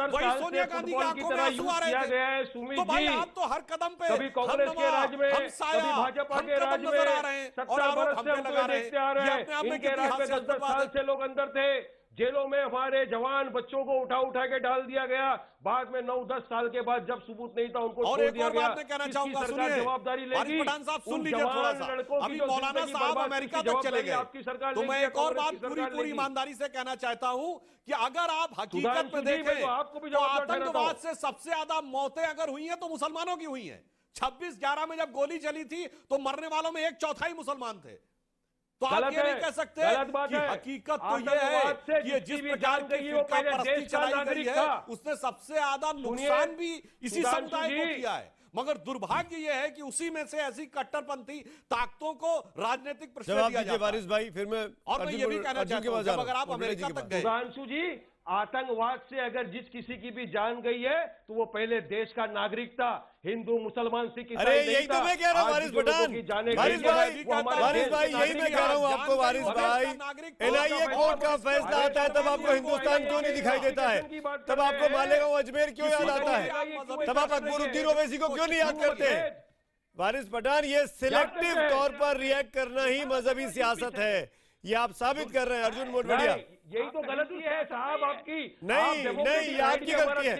वही सोनिया गांधी के आंखों में आंसू आ रहे थे। तो भाई आप तो हर कदम पे कभी कांग्रेस के राज में, कभी भाजपा के राज में नजर आ रहे हैं, और आरोप हम पे लगा रहे हैं। इनके राज में 10-10 साल से लोग अंदर थे, जेलों में हमारे जवान बच्चों को उठा के डाल दिया गया। बाद में 9-10 साल के बाद जब सबूत नहीं था, उनको छोड़ दिया गया। कहना चाहूंगा, सुनिए जवाबदारी लेगी। पठान साहब, सुन लीजिए थोड़ा सा। अभी मौलाना साहब अमेरिका तक चले गए, आपकी सरकार, तो मैं एक और बात पूरी ईमानदारी से कहना चाहता हूं कि अगर आप हकीकत में देखें तो आतंकवाद से सबसे ज्यादा मौतें अगर हुई हैं तो मुसलमानों की हुई हैं। 26/11 में जब गोली चली थी तो मरने वालों में 1/4 मुसलमान थे। तो आप ये नहीं कह सकते कि हकीकत तो ये है कि ये जिस प्रकार की फिरका परस्ती चलाई गई है, उसने सबसे ज्यादा नुकसान भी इसी समुदाय को किया है। मगर दुर्भाग्य ये है कि उसी में से ऐसी कट्टरपंथी ताकतों को राजनीतिक प्रश्रय दिया जाता है। वारिस भाई, फिर मैं और मैं ये भी कहना चाहता हूं, जब अगर आप अमेरिका तक गए, सुधांशु जी आतंकवाद से अगर जिस किसी की भी जान गई है तो वो पहले देश का नागरिक था, हिंदू मुसलमान सिख ईसाई अरे नहीं यही तो मैं कह रहा हूँ वारिस पठान, वारिस भाई यही मैं कह रहा हूँ आपको वारिस भाई, एनआईए कोर्ट का फैसला आता है तब आपको हिंदुस्तान क्यों नहीं दिखाई देता है, तब आपको मालेगांव अजमेर क्यों याद आता है, तब आप अकबरुद्दीन ओवैसी को क्यों नहीं याद करते? वारिस पठान, ये सिलेक्टिव तौर पर रिएक्ट करना ही मजहबी सियासत है, ये आप साबित कर रहे हैं अर्जुन मोटवाडिया। यही तो गलती है साहब आपकी। नहीं आपकी गलती है।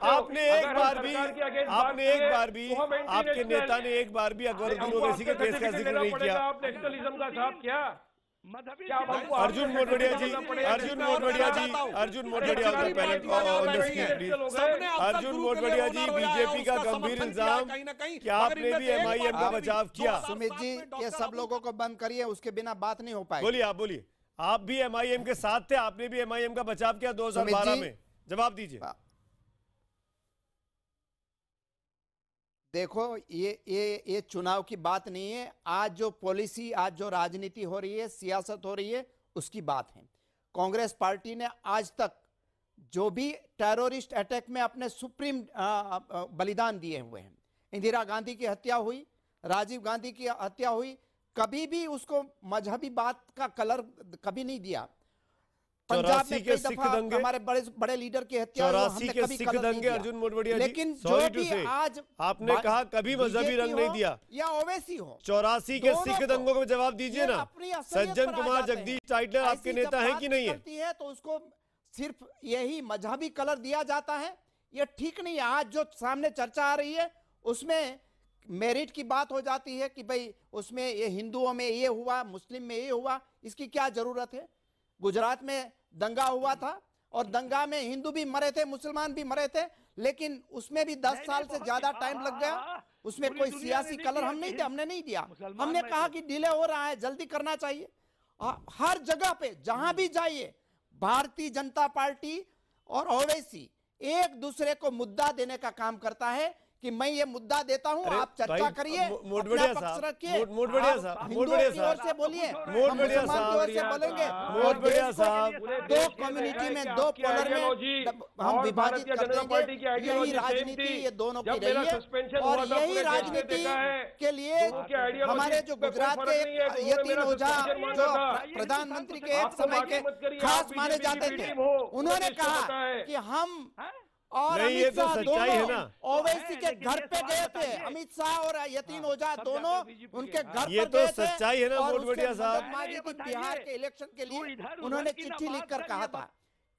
आपने एक बार भी आपके नेता ने एक बार भी अकबरुद्दीन ओवैसी के केस का जिक्र नहीं किया। आप नेशनलिज्म का साहब क्या अर्जुन मोटवाडिया जी अर्जुन मोटवाडिया पहले अर्जुन मोटवाडिया जी, बीजेपी का गंभीर इल्जाम कि आपने भी एमआईएम का बचाव किया। सुमित जी, ये सब लोगों को बंद करिए, उसके बिना बात नहीं हो पाएगी। बोलिए, आप बोलिए। आप भी एमआईएम के साथ थे, आपने भी एमआईएम का बचाव किया 2012 में, जवाब दीजिए। देखो, ये चुनाव की बात नहीं है। आज जो पॉलिसी, आज जो राजनीति हो रही है, सियासत हो रही है, उसकी बात है। कांग्रेस पार्टी ने आज तक जो भी टेररिस्ट अटैक में अपने सुप्रीम बलिदान दिए हुए हैं, इंदिरा गांधी की हत्या हुई, राजीव गांधी की हत्या हुई, कभी भी उसको मजहबी बात का कलर कभी नहीं दिया। पंजाब में कई दफा हमारे बड़े बड़े लीडर की हत्या, 84 के सिख दंगे अर्जुन मोटवाडिया जी, लेकिन जो भी आज आपने कहा कभी मजहबी रंग नहीं दिया, या ओवैसी हो, 84 के सिख दंगों को जवाब दीजिए ना। सज्जन कुमार जगदीश टाइटलर आपके नेता हैं कि नहीं है? तो उसको सिर्फ यही मजहबी कलर दिया जाता है, ये ठीक नहीं है। आज जो सामने चर्चा आ रही है उसमें मेरिट की बात हो जाती है कि भाई उसमें ये हिंदुओं में ये हुआ, मुस्लिम में ये हुआ, इसकी क्या जरूरत है? गुजरात में दंगा हुआ था और दंगा में हिंदू भी मरे थे, मुसलमान भी मरे थे, लेकिन उसमें भी 10 साल से ज्यादा टाइम लग गया। उसमें कोई सियासी कलर हमने नहीं दिया। हमने कहा कि डिले हो रहा है, जल्दी करना चाहिए। हर जगह पे जहां भी जाइए, भारतीय जनता पार्टी और ओवैसी एक दूसरे को मुद्दा देने का काम करता है कि मैं ये मुद्दा देता हूं, आप चर्चा करिए, मोटवाडिया साहब से बोलिए, मोटवाडिया साहब, दो कम्युनिटी में, दो पोलर में हम विभाजित कर देंगे। यही राजनीति ये दोनों की रही है और यही राजनीति के लिए हमारे जो गुजरात के यतीन ओझा, जो प्रधानमंत्री के एक समय के खास माने जाते थे, उन्होंने कहा कि हम और अमित शाह दोनों ओवैसी के घर पे गए थे। अमित शाह और यतीन ओझा दोनों उनके घर पर ये तो सच्चाई है ना मोटवाडिया साहब। बिहार के इलेक्शन के लिए उन्होंने चिट्ठी लिखकर कहा था।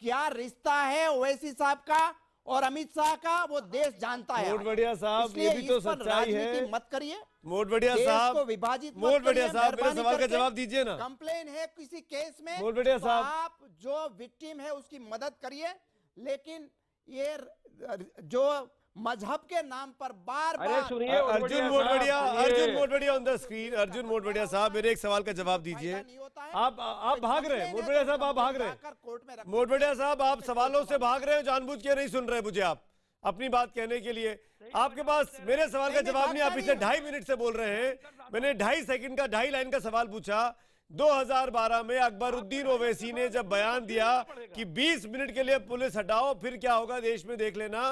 क्या रिश्ता है ओवैसी साहब का और अमित शाह का, वो देश जानता है। मोटवाडिया साहब, ये भी तो सच्चाई है। मत करिए मोटवाडिया साहब, विभाजित मोटवाडिया साहब, मेरे सवाल का जवाब दीजिए ना। कंप्लेन है किसी केस में, मोटवाडिया साहब, आप जो विक्टिम है उसकी मदद करिए, लेकिन ये जो मजहब के नाम पर बार बार Arjun Motwadia on the screen. Arjun Motwadia साहब, मेरे एक सवाल का जवाब दीजिए। आप भाग रहे हैं मोटवाडिया साहब, आप भाग रहे हैं मोटवाडिया साहब, आप सवालों से भाग रहे हैं, जानबूझ के नहीं सुन रहे मुझे आप अपनी बात कहने के लिए। आपके पास मेरे सवाल का जवाब नहीं, आप पिछले 2.5 मिनट से बोल रहे हैं। मैंने 2.5 सेकंड का 2.5 लाइन का सवाल पूछा। 2012 में अकबरुद्दीन ओवैसी ने जब बयान दिया कि 20 मिनट के लिए पुलिस हटाओ, फिर क्या होगा देश में देख लेना।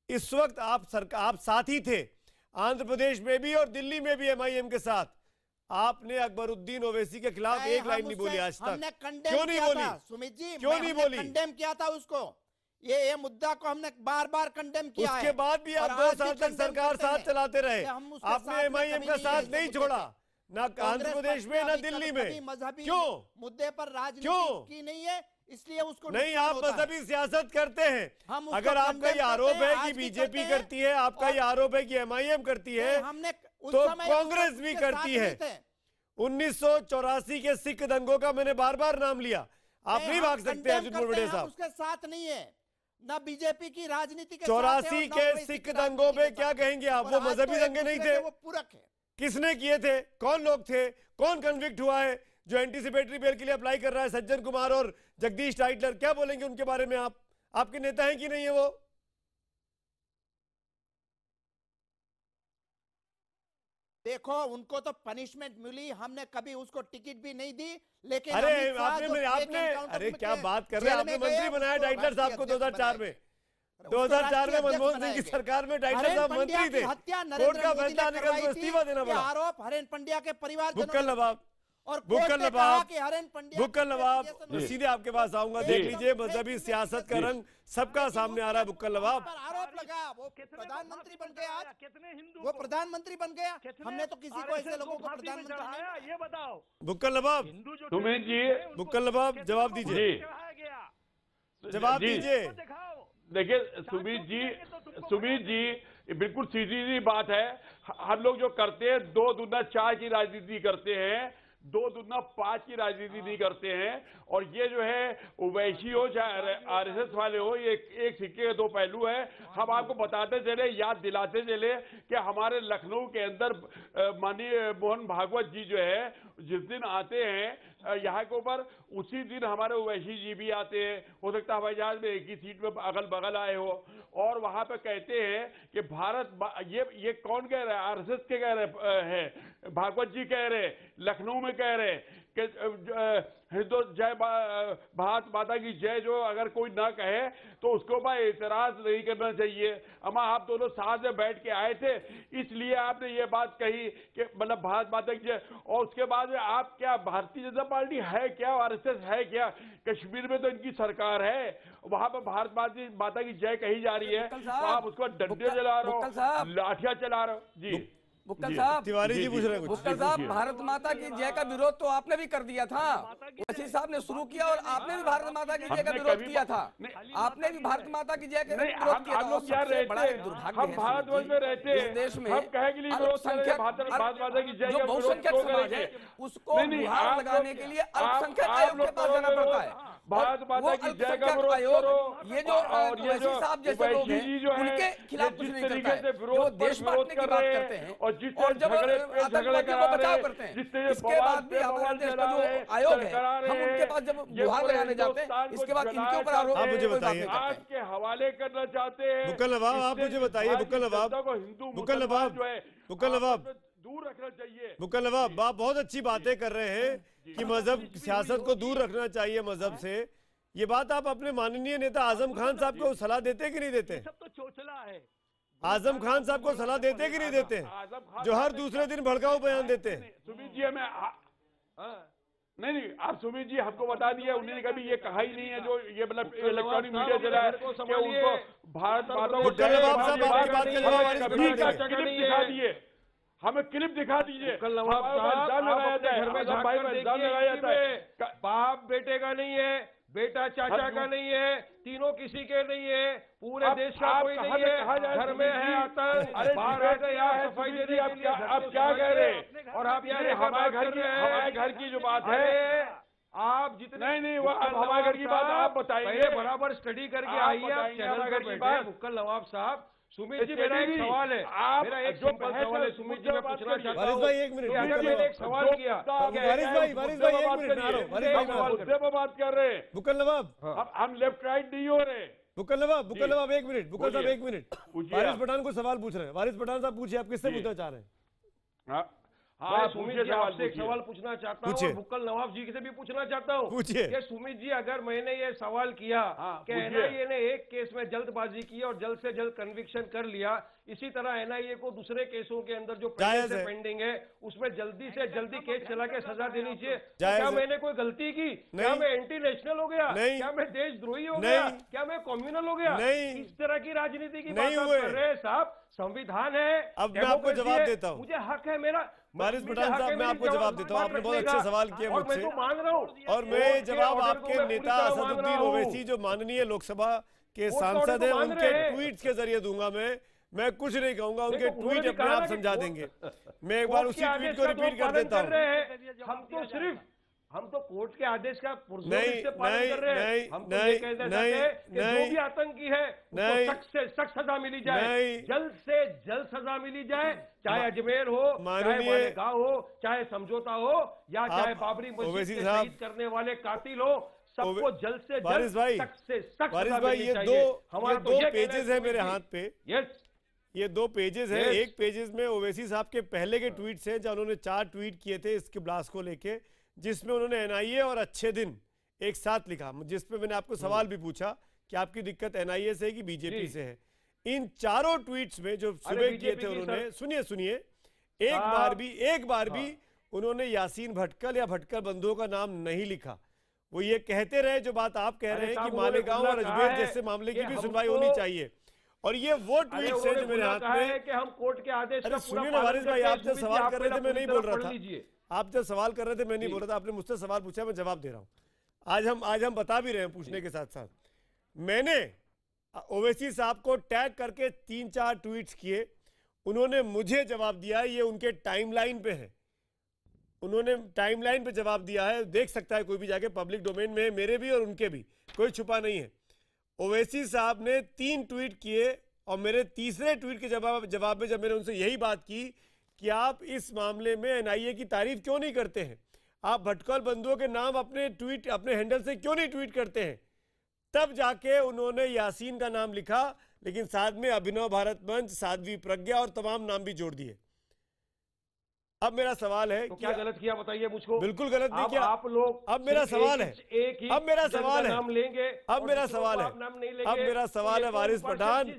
इस वक्त आप साथी थे, आंध्र प्रदेश में भी और दिल्ली में भी एमआईएम के साथ। आपने अकबरुद्दीन ओवैसी के खिलाफ एक लाइन नहीं बोली आज तक। क्यों नहीं बोली सुमित जी? क्यों नहीं बोली? कंडेम किया था उसको, ये मुद्दा को हमने बार बार कंडेम किया है। उसके बाद भी आप 2 साल तक सरकार साथ चलाते रहे, आपने एमआईएम का साथ नहीं छोड़ा, ना आंध्र प्रदेश में ना दिल्ली में। क्यों? मुद्दे पर राजनीति की नहीं है, इसलिए उसको नहीं। आप मजहबी सियासत करते हैं। अगर आपका ये आरोप है कि बीजेपी करती है, आपका ये आरोप है कि एमआईएम करती है, तो कांग्रेस भी करती है। 1984 के सिख दंगों का मैंने बार बार नाम लिया, आप नहीं भाग सकते अर्जुन मोटवाडिया साहब। उसके साथ नहीं है ना बीजेपी की राजनीति के। 84 के सिख दंगों पे क्या कहेंगे आप? वो मजहबी दंगे नहीं थे, वो पूरक है। किसने किए थे? कौन लोग थे? कौन कन्विक्ट हुआ है जो एंटीसिपेटरी बेल के लिए अप्लाई कर रहा है? सज्जन कुमार और जगदीश टाइटलर, क्या बोलेंगे उनके बारे में आप? आपके नेता हैं कि नहीं है वो? देखो उनको तो पनिशमेंट मिली, हमने कभी उसको टिकट भी नहीं दी, लेकिन अरे अमित शाह जो आपने एनकाउंटर अरे में क्या के बात कर रहे हैं, जेल आपने में गए, मंत्री बनाया उनको डाइटलर साहब को राष्ट्रीय 2004 में। उसको 2004 में राष्ट्रीय मनमोहन सिंह अध्यक्ष की बनाए सरकार में गए। डाइटलर हरेन साहब पंड्या मंत्री की थे, हत्या कोर्ट नरेंद्र का मोदी फैसला ने आने के बाद करवाई इस्तीफा देना थी। ये पड़ा। आरोप हरेन पंड्या के परिवार बुक्कल नवाब और बुक्कल कोर्ट ने नवाब कहा कि हरेन पंड्या बुक्कल नवाब जी। सीधे आपके पास आऊंगा। जी। देख लीजिए मजहबी सियासत का रंग सबका सामने आ रहा है। बुक्कल नवाब पर आरोप लगा, वो प्रधानमंत्री बन गया, आज कितने हिंदू वो प्रधानमंत्री बन गया। हमने तो किसी को ऐसे लोगों को फांसी पे प्रधानमंत्री नहीं चढ़ाया, ये बताओ। बुक्कल नवाब हिंदू जो सुमित जी, बुक्कल नवाब जवाब दीजिए, चढ़ाया गया, जवाब जी। दीजिए। दिखाओ। देखिए सुमित जी बिल्कुल सीधी सी बात है। हम लोग जो करते हैं 2 दूना 4 की राजनीति करते हैं, 2 दूना 5 की राजनीति नहीं करते हैं। और ये जो है ओवैसी हो चाहे आरएसएस वाले हो, ये एक सिक्के के 2 पहलू है। हम आपको बताते चले, याद दिलाते चले कि हमारे लखनऊ के अंदर माननीय मोहन भागवत जी जो है जिस दिन आते हैं यहाँ के ऊपर, उसी दिन हमारे ओवैसी जी भी आते हैं। हो सकता है हवाई जहाज में एक ही सीट में अगल बगल आए हो, और वहां पे कहते हैं कि भारत ये कौन कह रहा है, आरएसएस के कह रहे हैं, भागवत जी कह रहे, लखनऊ में कह रहे कि हिंदू जय भारत माता की जय जो अगर कोई ना कहे तो उसके ऊपर एतराज नहीं करना चाहिए। अमा आप दोनों साथ में बैठ के आए थे, इसलिए आपने ये बात कही कि मतलब भारत माता की जय। और उसके बाद में आप क्या, भारतीय जनता पार्टी है क्या, आरएसएस है क्या? कश्मीर में तो इनकी सरकार है, वहां पर भारत माता की जय कही जा रही है, तो आप उसको डंडे चला रहे हो, लाठियां चला रहे हो। जी बुक्कल साहब, तिवारी जी पूछ रहे हैं कुछ। बुक्कल साहब, भारत माता की जय का विरोध तो आपने भी कर दिया था, ओवैसी साहब ने शुरू किया, और आपने भी भारत माता की जय का विरोध किया था। आपने भी भारत माता की जय का विरोध किया था। हम लोग क्या रहते, हम भारतवर्ष में रहते, देश में हम कहे के लिए अल्पसंख्यक भारत माता की जय का बहुसंख्यक समाज है, उसको गुहार लगाने के लिए अल्पसंख्यक आयोग के पास जाना पड़ता है। भारत माता की जय का विरोध करो। ये जो ओवैसी साहब जैसे लोग हैं, उनके खिलाफ कुछ नहीं करता है, जो देश बांटने की बात करते हैं और जब आतंकवादियों को बचाव करते हैं। इसके बाद भी हमारे देश का जो आयोग है, हम उनके पास जब गुहार लगाने जाते हैं, इसके बाद इनके ऊपर आरोप आप मुझे बताइए, आज के हवाले करना चाहते हैं। बुक्कल नवाब आप मुझे बताइए, बुक्कल नवाब बुक्कल नवाब बुक्कल नवाब दूर रखना चाहिए। बुक्कल नवाब आप बहुत अच्छी बातें कर रहे हैं कि मजहब सियासत को दूर रखना चाहिए मजहब से। ये बात आप अपने माननीय नेता आजम खान साहब को सलाह देते कि नहीं देते? सब तो चोचला है। आजम खान साहब को सलाह देते कि नहीं देते, जो हर दूसरे दिन भड़काऊ बयान देते हैं? सुमित जी हमें नहीं, आप सुमित जी हमको बता दिया, उन्होंने कभी ये कहा ही नहीं है जो ये मतलब इलेक्ट्रॉनिक मीडिया चला है कि उनको भारत माता को दिखा दिए, हमें क्लिप दिखा दीजिए। बाप बेटे का नहीं है, बेटा चाचा का नहीं है, तीनों किसी के नहीं है, पूरे देश का कोई नहीं है, घर में है आतंक, बाहर है सफाई देने। आप क्या कह रहे हैं? और आप यार हमारे घर की जो बात है, आप जितने नहीं वो हमारे घर की बात आप बताइए, बराबर स्टडी करके आइए आप चैनल पर बैठे। बुक्कल नवाब साहब, सुमित जी मेरा एक सवाल है, मेरा एक सिंपल सवाल है सुमित जी, मैं पूछना चाहता हूँ। भाई एक मिनट, मैंने एक सवाल किया, वारिस भाई एक मिनट, मुद्दे पर बात कर रहे हैं। बुक्कल नवाब हम लेफ्ट राइट नहीं हो रहे। बुक्कल नवाब एक मिनट, बुक्कल साहब एक मिनट, वारिस पठान को सवाल पूछ रहे हैं। वारिस पठान साहब पूछिए, आप किससे पूछना चाह रहे हैं? मैं सुमित जी आपसे एक सवाल पूछना चाहता हूँ, और बुक्कल नवाब जी से भी पूछना चाहता हूँ कि सुमित जी, अगर मैंने ये सवाल किया कि एनआईए ने एक केस में जल्दबाजी की और जल्द से जल्द कन्विक्शन कर लिया, इसी तरह एनआईए को दूसरे केसों के अंदर जो पेंडिंग है उसमें जल्दी से जल्दी केस चला के सजा देनी चाहिए। क्या मैंने कोई गलती की? क्या मैं एंटी नेशनल हो गया? क्या मैं देशद्रोही हो गया? क्या मैं कम्युनल हो गया? इस तरह की राजनीति की बात कर रहे हैं साहब। संविधान है, अब मैं आपको जवाब देता हूँ, मुझे हक है, मेरा वारिस पठान साहब मैं आपको जवाब देता हूँ। आपने बहुत अच्छे सवाल किए मुझसे, मैं तो मान रहा हूँ, और मैं जवाब आपके नेता असदुद्दीन ओवैसी जो माननीय लोकसभा के सांसद हैं उनके ट्वीट्स के जरिए दूंगा। मैं कुछ नहीं कहूंगा, उनके ट्वीट अपने आप समझा देंगे। मैं एक बार उसी ट्वीट को रिपीट कर देता हूँ। हम तो कोर्ट के आदेश का पुरजोर से पालन कर रहे हैं। हम तो ये कहते हैं कि जो भी आतंकी है उसको सख्त से सख्त सजा मिली जाए, जल्द से जल्द सजा मिली जाए, चाहे अजमेर हो, चाहे मालेगांव हो, चाहे समझौता हो, या चाहे बाबरी मस्जिद के शहीद करने वाले कातिल हो, सबको जल्द से जल्द सख्त से सख्त सजा मिलनी चाहिए। हमारे दो पेजेस है मेरे हाथ पे। यस, ये 2 पेजेस हैं। एक पेजेस में ओवैसी साहब के पहले के ट्वीट्स हैं, जहाँ उन्होंने 4 ट्वीट किए थे इसके ब्लास्ट को लेके, जिसमें उन्होंने एनआईए और अच्छे दिन एक साथ लिखा, जिसपे मैंने आपको सवाल भी पूछा कि आपकी दिक्कत एनआईए से है कि बीजेपी से है। इन चारों ट्वीट्स में जो सुबह किए थे उन्होंने, सुनिए, एक बार भी उन्होंने यासीन भटकल या भटकल बंधुओं का नाम नहीं लिखा। वो ये कहते रहे जो बात आप कह रहे हैं कि मालेगांव और अजमेर जैसे मामले की भी सुनवाई होनी चाहिए। और ये वो ट्वीट्स है जो मेरे हाथ में कि हम कोर्ट के आदेश का सुनिए ना वारिस भाई, आप जब सवाल कर रहे थे मैं नहीं बोल रहा था, आप जब सवाल कर रहे थे मैं नहीं बोल रहा था, आपने मुझसे सवाल पूछा, मैं जवाब दे रहा हूँ। आज हम बता भी रहे हैं पूछने के साथ साथ। मैंने ओवैसी साहब को टैग करके 3-4 ट्वीट्स किए, उन्होंने मुझे जवाब दिया, ये उनके टाइमलाइन पे है, उन्होंने टाइमलाइन पे जवाब दिया है, देख सकता है कोई भी जाके, पब्लिक डोमेन में, मेरे भी और उनके भी, कोई छुपा नहीं है। ओवैसी साहब ने 3 ट्वीट किए और मेरे तीसरे ट्वीट के जवाब में जब मैंने उनसे यही बात की कि आप इस मामले में एनआईए की तारीफ क्यों नहीं करते हैं, आप भटकल बंधुओं के नाम अपने हैंडल से क्यों नहीं ट्वीट करते हैं, तब जाके उन्होंने यासीन का नाम लिखा, लेकिन साथ में अभिनव भारत मंच, साध्वी प्रज्ञा और तमाम नाम भी जोड़ दिए। अब मेरा सवाल है तो क्या गलत किया बताइए मुझको। बिल्कुल गलत नहीं किया। आप लोग अब मेरा सवाल है, अब मेरा सवाल है, नाम लेंगे, अब मेरा सवाल है, अब मेरा सवाल है वारिस पठान,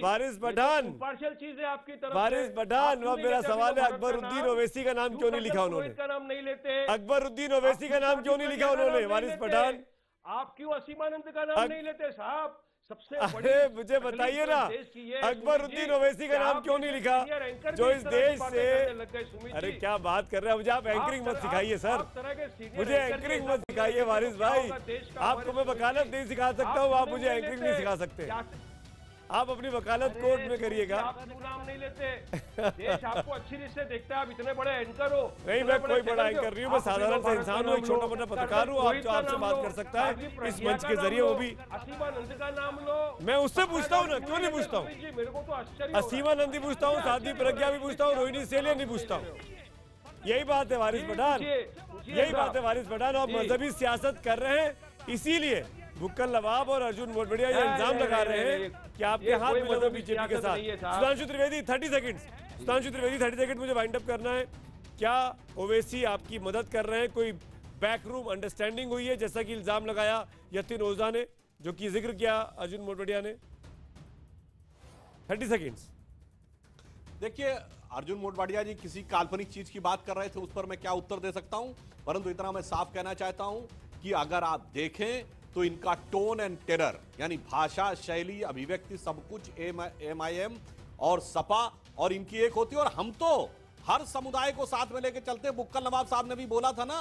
वारिस पठान, पार्शियल चीज है आपकी तरफ, वारिस पठान। अब मेरा सवाल है, अकबरुद्दीन ओवैसी का नाम क्यों नहीं लिखा उन्होंने, नाम नहीं लेते, अकबरुद्दीन ओवैसी का नाम क्यों नहीं लिखा उन्होंने, वारिस पठान। आप क्यों असीमानंद का नाम नहीं लेते साहब, सबसे अरे मुझे बताइए ना, अकबरुद्दीन ओवैसी का नाम क्यों नहीं लिखा, जो इस देश से, अरे क्या बात कर रहे हैं, मुझे आप एंकरिंग मत सिखाइए सर, मुझे एंकरिंग मत सिखाइए वारिस भाई, आपको मैं वकालत नहीं सिखा सकता हूँ, आप मुझे एंकरिंग नहीं सिखा सकते, आप अपनी वकालत कोर्ट में करिएगा। आप नाम नहीं लेते, देश आपको अच्छी रीत से देखता है, आप इतने बड़े एंकर हो। नहीं, मैं कोई बड़ा एंकर नहीं हूँ, मैं साधारण सा इंसान हूँ, एक छोटा मोटा पत्रकार हूँ, आप जो आपसे बात कर सकता है इस मंच के जरिए, वो भी असीमानंद का नाम लो। मैं उससे पूछता हूँ ना, क्यों नहीं पूछता हूँ, मेरे को तो आश्चर्य, असीमानंद भी पूछता हूँ, साध्वी प्रज्ञा भी पूछता हूँ, रोहिणी सेलिया नहीं पूछता हूँ। यही बात है वारिस पठान, यही बात है वारिस पठान। और मजहबी सियासत कर रहे हैं, इसीलिए बुक्कल नवाब और अर्जुन मोटवाडिया ये इल्जाम लगा रहे हैं कि आपके हाथ में लगा बीजेपी के साथ। सुधांशु त्रिवेदी 30 सेकंड्स, सुधांशु त्रिवेदी 30 सेकंड मुझे वाइंड अप करना है। क्या ओवैसी आपकी मदद कर रहे हैं, कोई बैकरूम अंडरस्टैंडिंग हुई है, जैसा कि इल्जाम लगाया यतीन ओझा ने, जो कि जिक्र किया अर्जुन मोटवाडिया ने? 30 सेकंड्स। देखिए, अर्जुन मोटवाडिया जी किसी काल्पनिक चीज की बात कर रहे थे, उस पर मैं क्या उत्तर दे सकता हूं, परंतु इतना मैं साफ कहना चाहता हूं कि अगर आप देखें तो इनका टोन एंड टेरर, यानी भाषा, शैली, अभिव्यक्ति, सब कुछ एमआईएम और सपा और इनकी एक होती है। और हम तो हर समुदाय को साथ में लेके चलते। बुक्कल नवाब साहब ने भी बोला था ना,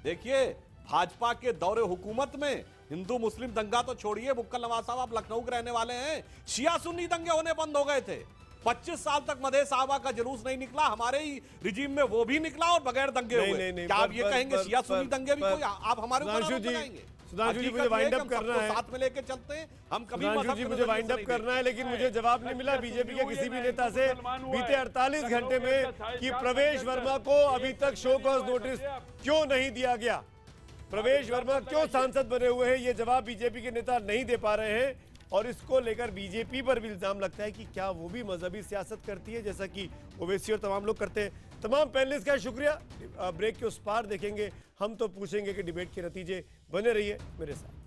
देखिए भाजपा के दौरे हुकूमत में हिंदू मुस्लिम दंगा तो छोड़िए, बुक्कल नवाब साहब आप लखनऊ के रहने वाले हैं, शिया सुन्नी दंगे होने बंद हो गए थे। 25 साल तक मदे साहबा का जुलूस नहीं निकला, हमारे ही रिजीम में वो भी निकला और बगैर दंगे हुए। क्या आप ये कहेंगे शिया सुन्नी दंगे भी कोई आप हमारे ऊपर बनाएंगे? सुधांशु जी मुझे वाइंड अप करना है, साथ में लेके चलते हैं हम कभी। सुधांशु जी मुझे वाइंड अप करना है, लेकिन मुझे जवाब नहीं मिला बीजेपी के किसी भी नेता से बीते 48 घंटे में कि प्रवेश वर्मा को अभी तक शो कॉज नोटिस क्यों नहीं दिया गया, प्रवेश वर्मा क्यों सांसद बने हुए हैं, ये जवाब बीजेपी के नेता नहीं दे पा रहे हैं। और इसको लेकर बीजेपी पर भी इल्जाम लगता है कि क्या वो भी मजहबी सियासत करती है, जैसा कि ओवैसी और तमाम लोग करते हैं। तमाम पैनलिस्ट का शुक्रिया। ब्रेक के उस पार देखेंगे, हम तो पूछेंगे कि डिबेट के नतीजे। बने रहिए मेरे साथ।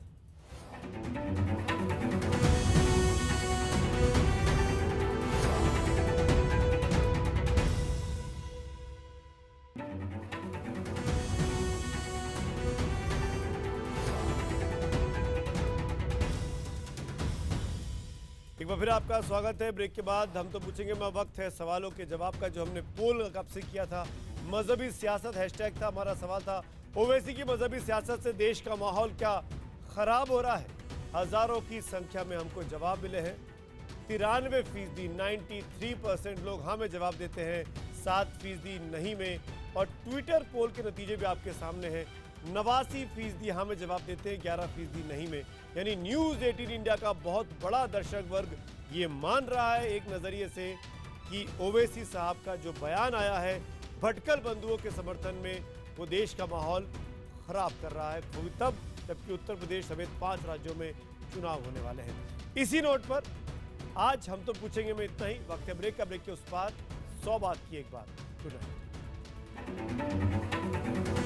एक बार फिर आपका स्वागत है। ब्रेक के बाद हम तो पूछेंगे, मैं वक्त है सवालों के जवाब का, जो हमने पोल कब से किया था। मजहबी सियासत हैशटैग था, हमारा सवाल था ओवैसी की मजहबी सियासत से देश का माहौल क्या खराब हो रहा है। हजारों की संख्या में हमको जवाब मिले हैं। 93% 93% लोग हाँ में जवाब देते हैं, 7% नहीं में। और ट्विटर पोल के नतीजे भी आपके सामने हैं। 89% हाँ में जवाब देते हैं, 11% नहीं में। यानी न्यूज़ 18 इंडिया का बहुत बड़ा दर्शक वर्ग ये मान रहा है एक नज़रिए से कि ओवैसी साहब का जो बयान आया है भटकल बंधुओं के समर्थन में, वो देश का माहौल खराब कर रहा है। वो भी तब जबकि उत्तर प्रदेश समेत 5 राज्यों में चुनाव होने वाले हैं। इसी नोट पर आज हम तो पूछेंगे में इतना ही। वक्त है ब्रेक का। ब्रेक के उस पार 100 बात की एक बात। Good night.